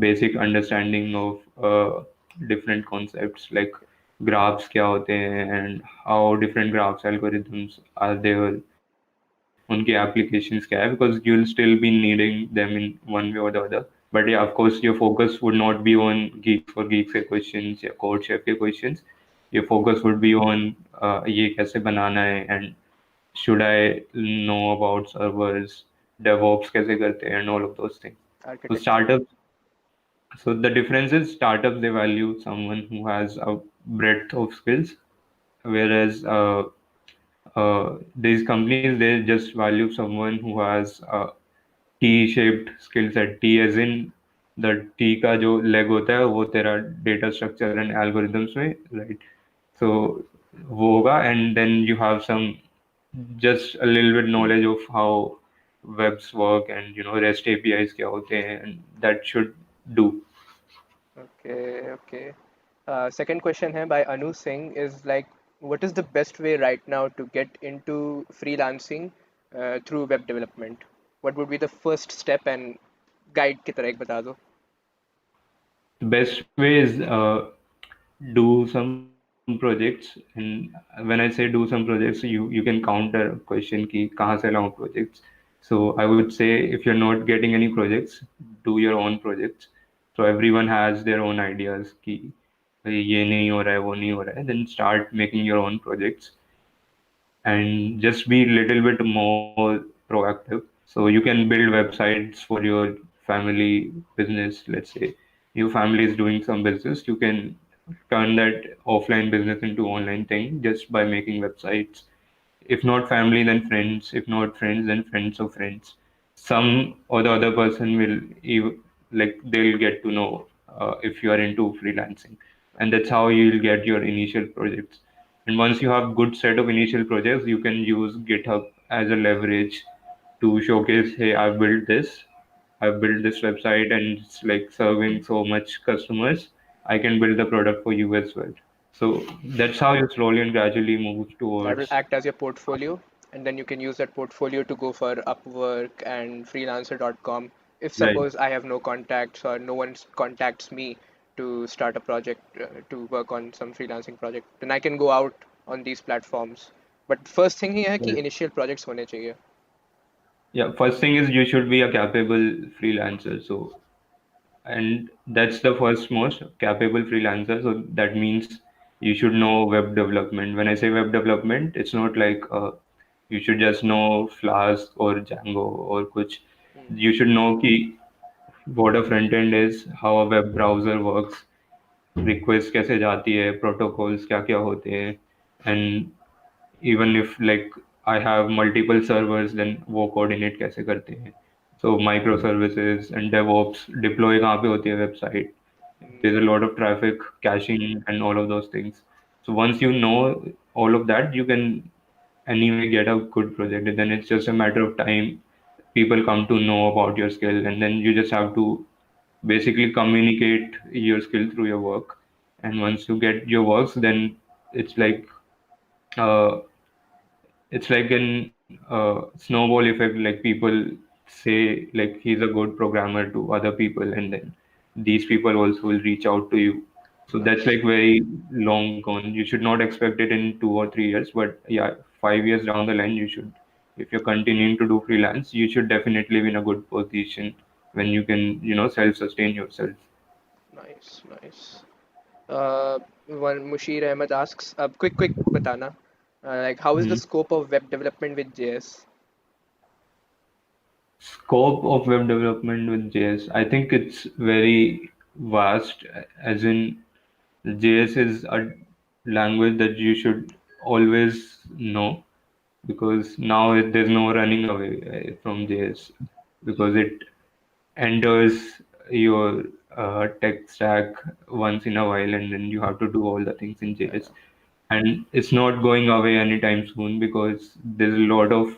basic understanding of different concepts like graphs kya hote hain and how different graphs algorithms are there. उनकी applications क्या है, because you'll still be needing them in one way or the other. But yeah, of course, your focus would not be on Geeks for Geeks के questions या Code Chef के questions. Your focus would be on ये कैसे बनाना है and should I know about servers, DevOps कैसे करते हैं and all of those things. So Architecture. startups, so the difference is startups they value someone who has a breadth of skills whereas these companies, they just value someone who has a T-shaped skill set. T as in the T का जो leg होता है वो तेरा data structure and algorithms में, right? So वो होगा, and then you have some just a little bit knowledge of how webs work and REST APIs क्या होते हैं, and that should do. Okay, okay. Second question है by Anu Singh is like, what is the best way right now to get into freelancing through web development? What would be the first step and guide की तरह एक बता दो. The best way is do some projects, and when I say do some projects, you can counter question कि कहाँ से लाऊं projects. So I would say if you're not getting any projects, do your own projects. So everyone has their own ideas कि भाई ये नहीं हो रहा है, वो नहीं हो रहा है. Then start making your own projects and just be a little bit more proactive. So you can build websites for your family business. Let's say your family is doing some business, you can turn that offline business into online thing just by making websites. If not family, then friends. If not friends, then friends of friends. Some or the other person will like they'll get to know if you are into freelancing, and that's how you'll get your initial projects. And once you have good set of initial projects, you can use GitHub as a leverage to showcase, hey, I've built this website and it's like serving so much customers. I can build the product for you as well. So that's how you slowly and gradually move That will towards. act as your portfolio, and then you can use that portfolio to go for Upwork and freelancer.com. If Right. suppose I have no contacts or no one contacts me to start a project, to work on some freelancing project, then I can go out on these platforms. But first thing here है कि Right. initial projects होने चाहिए. Yeah, first thing is you should be a capable freelancer. So, and that's the first most capable freelancer. So that means you should know web development. When I say web development, it's not like you should just know Flask or Django or kuch. Hmm. You should know ki what a front end is, how a web browser works, request कैसे जाती है, protocols क्या क्या होते हैं, and even if like I have multiple servers, then वो coordinate कैसे करते हैं. So microservices and DevOps deploy कहाँ पे होती है website. There's a lot of traffic, caching, and all of those things. So once you know all of that, you can anyway get a good project. And then it's just a matter of time. People come to know about your skill, and then you just have to basically communicate your skill through your work. And once you get your works, then it's like uh, it's like an snowball effect. Like people say like he's a good programmer to other people, and then these people also will reach out to you. So that's Nice. like very long gone. You should not expect it in 2 or 3 years, but yeah, 5 years down the line you should. If you're continuing to do freelance, you should definitely be in a good position when you can self-sustain yourself. Nice, nice. One Mushir Ahmed asks, quick बताना, like how is the Hmm. scope of web development with JS? Scope of web development with JS, I think it's very vast, as in JS is a language that you should always know, because now there's no running away from JS, because it enters your tech stack once in a while, and then you have to do all the things in JS. And it's not going away anytime soon because there's a lot of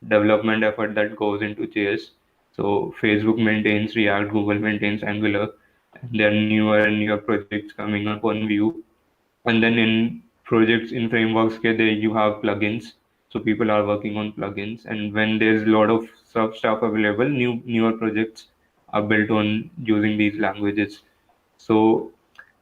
development effort that goes into JS. So Facebook maintains React, Google maintains Angular, and there are newer and newer projects coming up on Vue. And then in projects in frameworks, you have plugins. So people are working on plugins, and when there's a lot of stuff available, newer projects are built on using these languages. So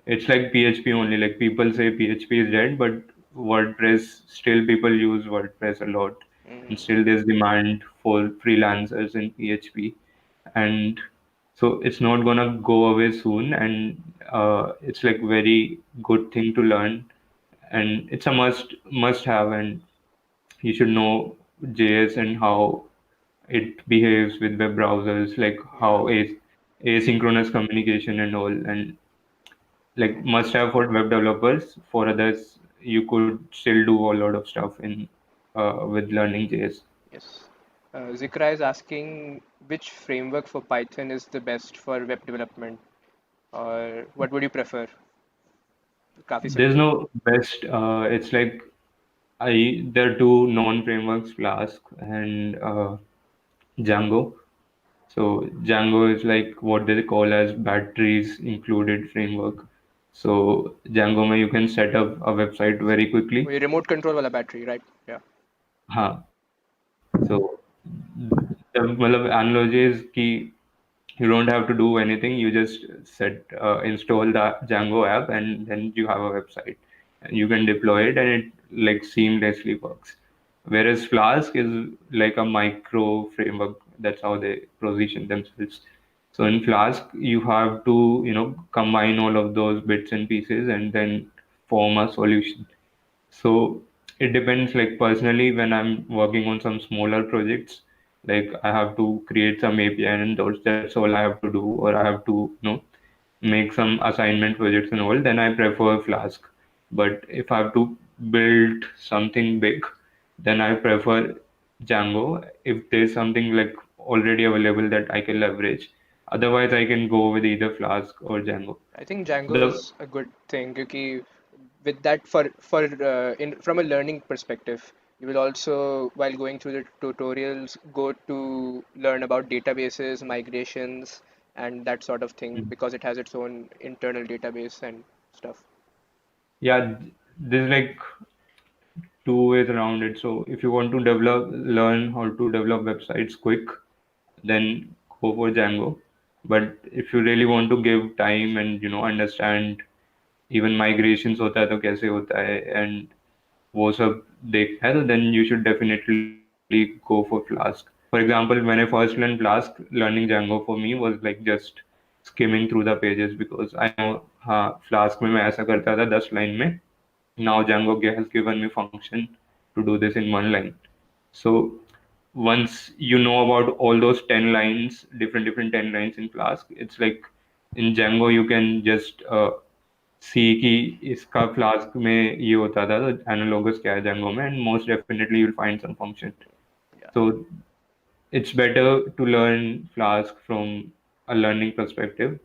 it's like PHP only. Like people say PHP is dead, but WordPress, still people use WordPress a lot, and Mm, still there's demand for freelancers in PHP, and so it's not gonna go away soon. And it's like very good thing to learn, and it's a must have, and you should know JS and how it behaves with web browsers, like yeah. how asynchronous communication and all, and like must have for web developers. For others, you could still do a lot of stuff in with learning JS. Yes. Zikra is asking which framework for Python is the best for web development, or what would you prefer? काफी There's simple. no best. It's like I there are two known frameworks, Flask and Django. So Django is like what they call as batteries included framework. So Django में you can set up a website very quickly. वही remote control वाला battery, right? Yeah. हाँ, so the मतलब analogy is कि you don't have to do anything. You just install the Django app, and then you have a website, and you can deploy it, and it like seamlessly works. Whereas Flask is like a micro framework. That's how they position themselves. So in Flask, you have to combine all of those bits and pieces and then form a solution. So it depends. Like personally, when I'm working on some smaller projects, like I have to create some API and that's all I have to do, or I have to make some assignment projects and all, then I prefer Flask. But if I have to build something big, then I prefer Django if there's something like already available that I can leverage. Otherwise, I can go with either Flask or Django. I think Django The is a good thing because with that in from a learning perspective, you will also while going through the tutorials go to learn about databases, migrations, and that sort of thing because it has its own internal database and stuff. yeah, there's like two ways around it. So if you want to learn how to develop websites quick, then go for Django. But if you really want to give time and understand even migrations होता है तो कैसे होता है and वो सब देखना है तो then you should definitely go for Flask. For example, when I first learned Flask, learning Django for me was like just skimming through the pages because I know हाँ Flask में मैं ऐसा करता था 10 लाइन में. Now Django has given me function to do this in 1 line. So once you know about all those 10 lines, different 10 lines in Flask, it's like in Django you can just see कि इसका Flask में ये होता था तो analogous क्या है Django में, and most definitely you'll find some function. Yeah. So it's better to learn Flask from a learning perspective.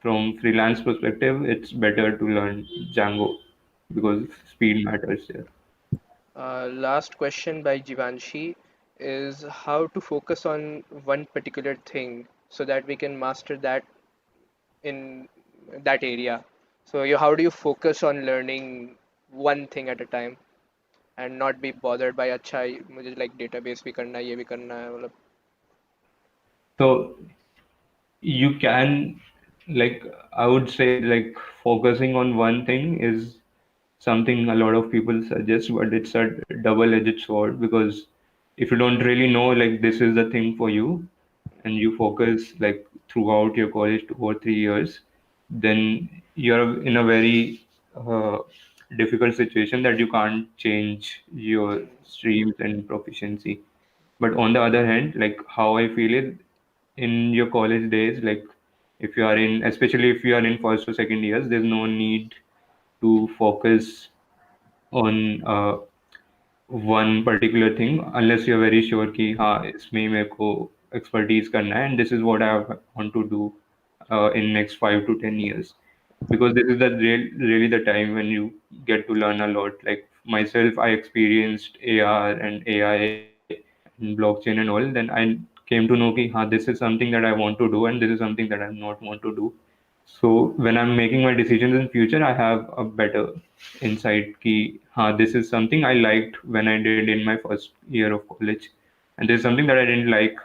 From freelance perspective, it's better to learn Django because speed matters there. Last question by Jivanshi is how to focus on one particular thing so that we can master that in that area. So how do you focus on learning one thing at a time and not be bothered by अच्छा मुझे like database भी करना है ये भी करना है मतलब So you can, like, I would say, like, focusing on one thing is something a lot of people suggest, but it's a double-edged sword because if you don't really know, like, this is the thing for you, and you focus like throughout your college 2 or 3 years, then you're in a very uh, difficult situation that you can't change your streams and proficiency. But on the other hand, like how I feel is in your college days, like if you are in, especially if you are in first or second years, there's no need to focus on one particular thing unless you're very sure कि हाँ इसमें ही मेरे को expertise करना है and this is what I want to do in next 5 to 10 years because this is the really the time when you get to learn a lot. Like myself, I experienced AR and AI and blockchain and all. Then I came to know कि हाँ this is something that I want to do and this is something that I not want to do. So when I'm making my decisions in future, I have a better insight कि हाँ this is something I liked when I did in my first year of college, and this is something that I didn't like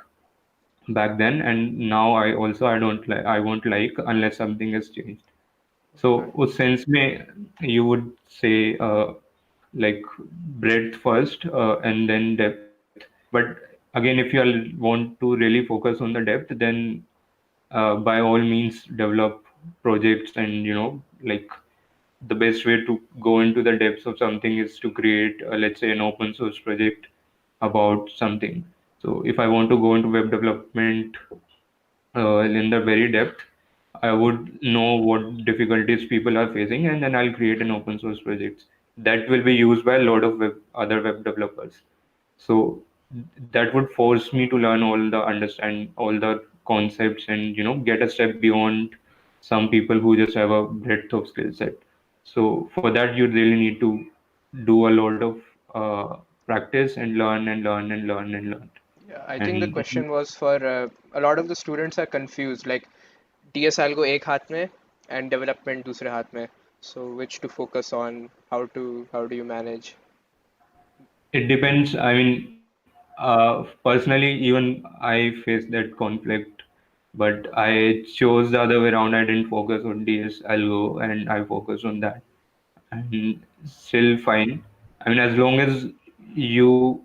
back then, and now I don't like I won't like unless something has changed. So right. उस sense में you would say like breadth first and then depth. But again, if you want to really focus on the depth, then by all means develop projects and like the best way to go into the depths of something is to create let's say an open source project about something. So if I want to go into web development in the very depth, I would know what difficulties people are facing and then I'll create an open source project. that will be used by a lot of other web developers. So that would force me to learn understand all the concepts and get a step beyond some people who just have a breadth of skill set. So for that you really need to do a lot of practice and learn and learn and learn and learn. Yeah, I think the And question was for a lot of the students are confused, like DS algo एक हाथ में and development दूसरे हाथ में. So which to focus on? How do you manage? it depends. I mean, personally, even I faced that conflict, but I chose the other way around. I didn't focus on DS Algo and I focused on that. And still fine. I mean, as long as you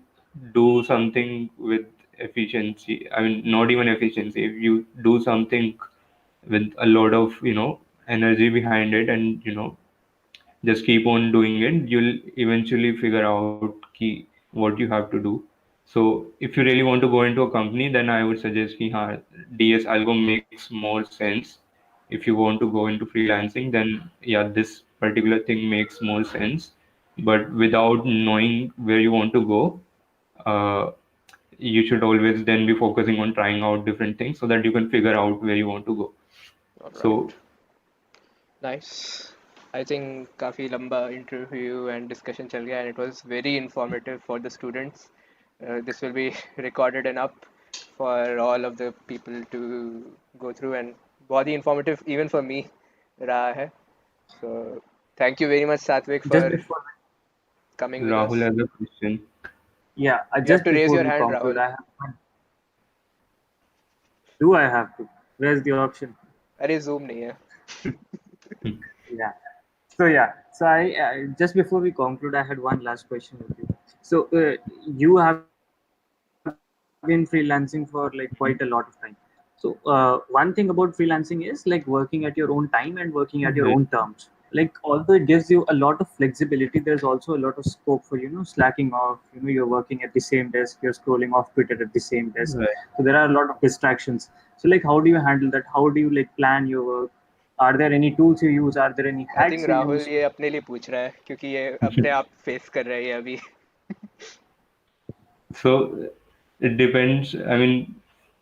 do something with efficiency, I mean, not even efficiency, if you do something with a lot of, energy behind it and, just keep on doing it, you'll eventually figure out what you have to do. So if you really want to go into a company, then I would suggest DS Algo makes more sense. If you want to go into freelancing, then yeah, this particular thing makes more sense. But without knowing where you want to go, uh, you should always then be focusing on trying out different things so that you can figure out where you want to go. All So right. Nice. I think काफी लंबा interview and discussion चल गया and it was very informative for the students. This will be recorded and up for all of the people to go through and बहुत ही informative even for me रहा है. So thank you very much Satvik for Just before, coming with Rahul us. has a question. yeah, You have just to raise before your we hand, conclude, Rahul. I have do I have to? Where's the option? अरे Zoom नहीं है. Yeah. So yeah. So I just before we conclude, I had one last question with you. So you have been freelancing for like quite a lot of time. So one thing about freelancing is like working at your own time and working at your Right. own terms. Like although it gives you a lot of flexibility, there's also a lot of scope for slacking off. You're working at the same desk, you're scrolling off Twitter at the same desk. Right. So there are a lot of distractions. So like how do you handle that? How do you like plan your work? Are there any tools you use? Are there any I think hacks you Rahul use? ये अपने लिए पूछ रहा है क्योंकि ये अपने आप फेस कर रहा है ये अभी. So it depends. I mean,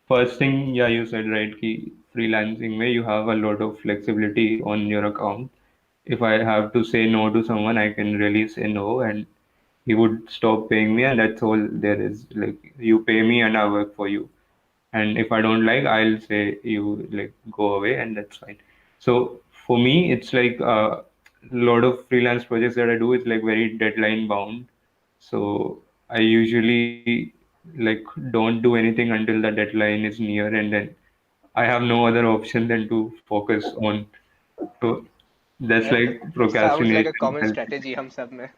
first thing, yeah, you said right, ki freelancing may you have a lot of flexibility on your account. If I have to say no to someone, I can really say no, and he would stop paying me, and that's all there is. Like you pay me, and I work for you. And if I don't like, I'll say you like go away, and that's fine. So for me, it's like a lot of freelance projects that I do is like very deadline bound. So I usually like don't do anything until the deadline is near, and then I have no other option than to focus on. So that's That like sounds like a procrastination. common strategy हम सब में.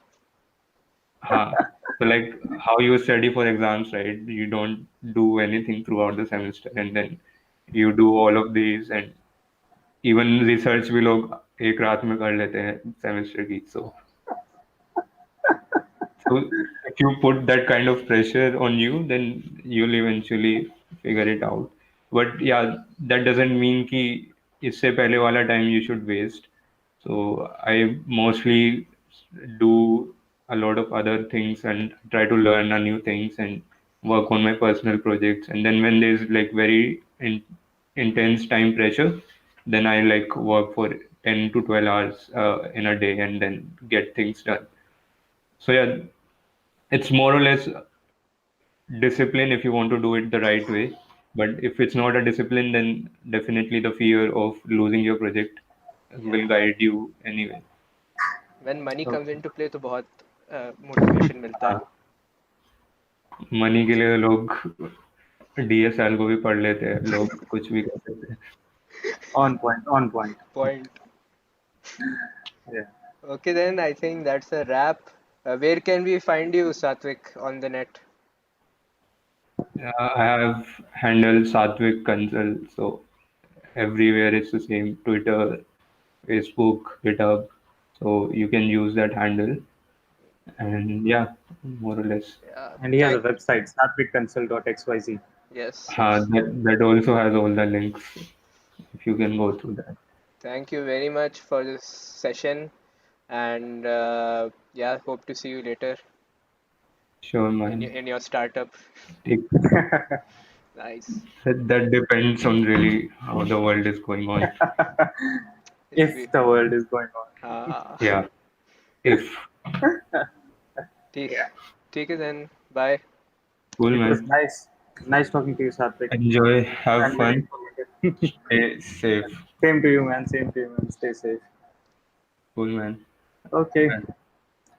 Huh. So like how you study for exams, right? You don't do anything throughout the semester, and then you do all of these, and even research भी लोग एक रात में कर लेते हैं सेमेस्टर की. So if you put that kind of pressure on you, then you'll eventually figure it out. But yeah, that doesn't mean कि इससे पहले वाला time you should waste. So I mostly do a lot of other things and try to learn a new things and work on my personal projects. And then when there's like very intense time pressure, then I like work for 10 to 12 hours in a day and then get things done. So yeah, it's more or less discipline if you want to do it the right way. But if it's not a discipline, then definitely the fear of losing your project Yeah. will guide you anyway. When money comes Okay. into play तो बहुत motivation मिलता है. Money के लिए लोग DSL को भी पढ़ लेते हैं, लोग कुछ भी कर सकते हैं. On point. On point. Point. Yeah. Okay then, I think that's a wrap. Where can we find you, Satvik, on the net? I have handled Satvik Kansal, so everywhere it's the same: Twitter, Facebook, GitHub. So you can use that handle, and yeah, more or less. And he has a Thank. website, satvikconsult.xyz. Yes, yes. That also has all the links if you can go through that. Thank you very much for this session. And Yeah, hope to see you later Sure, in man. your startup. Take, Nice. that depends on really how the world is going on. If If we, the world is going on. uh, Yeah, if. ठीक Yeah. ठीक है then. Bye. Cool, It was man. nice talking to you, Satvik. Enjoy, have And very fun, informative. stay safe. Same to you, man. Same to you, man. Stay safe. Cool, man. Okay.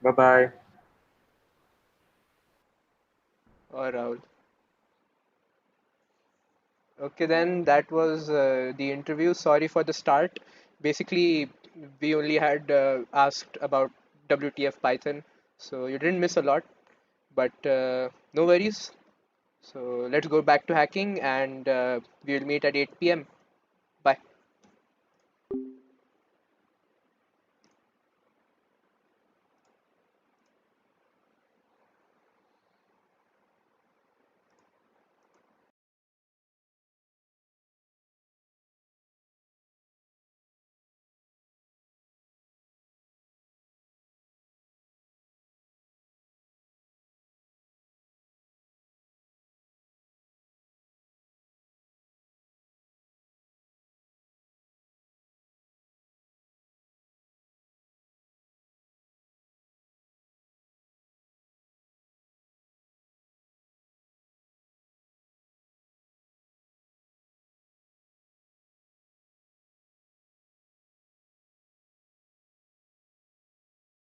Bye bye. Or Rahul. Okay, then that was the interview. Sorry for the start. Basically, we only had asked about WTF Python, so you didn't miss a lot, but no worries. So let's go back to hacking, and we'll meet at 8 p.m.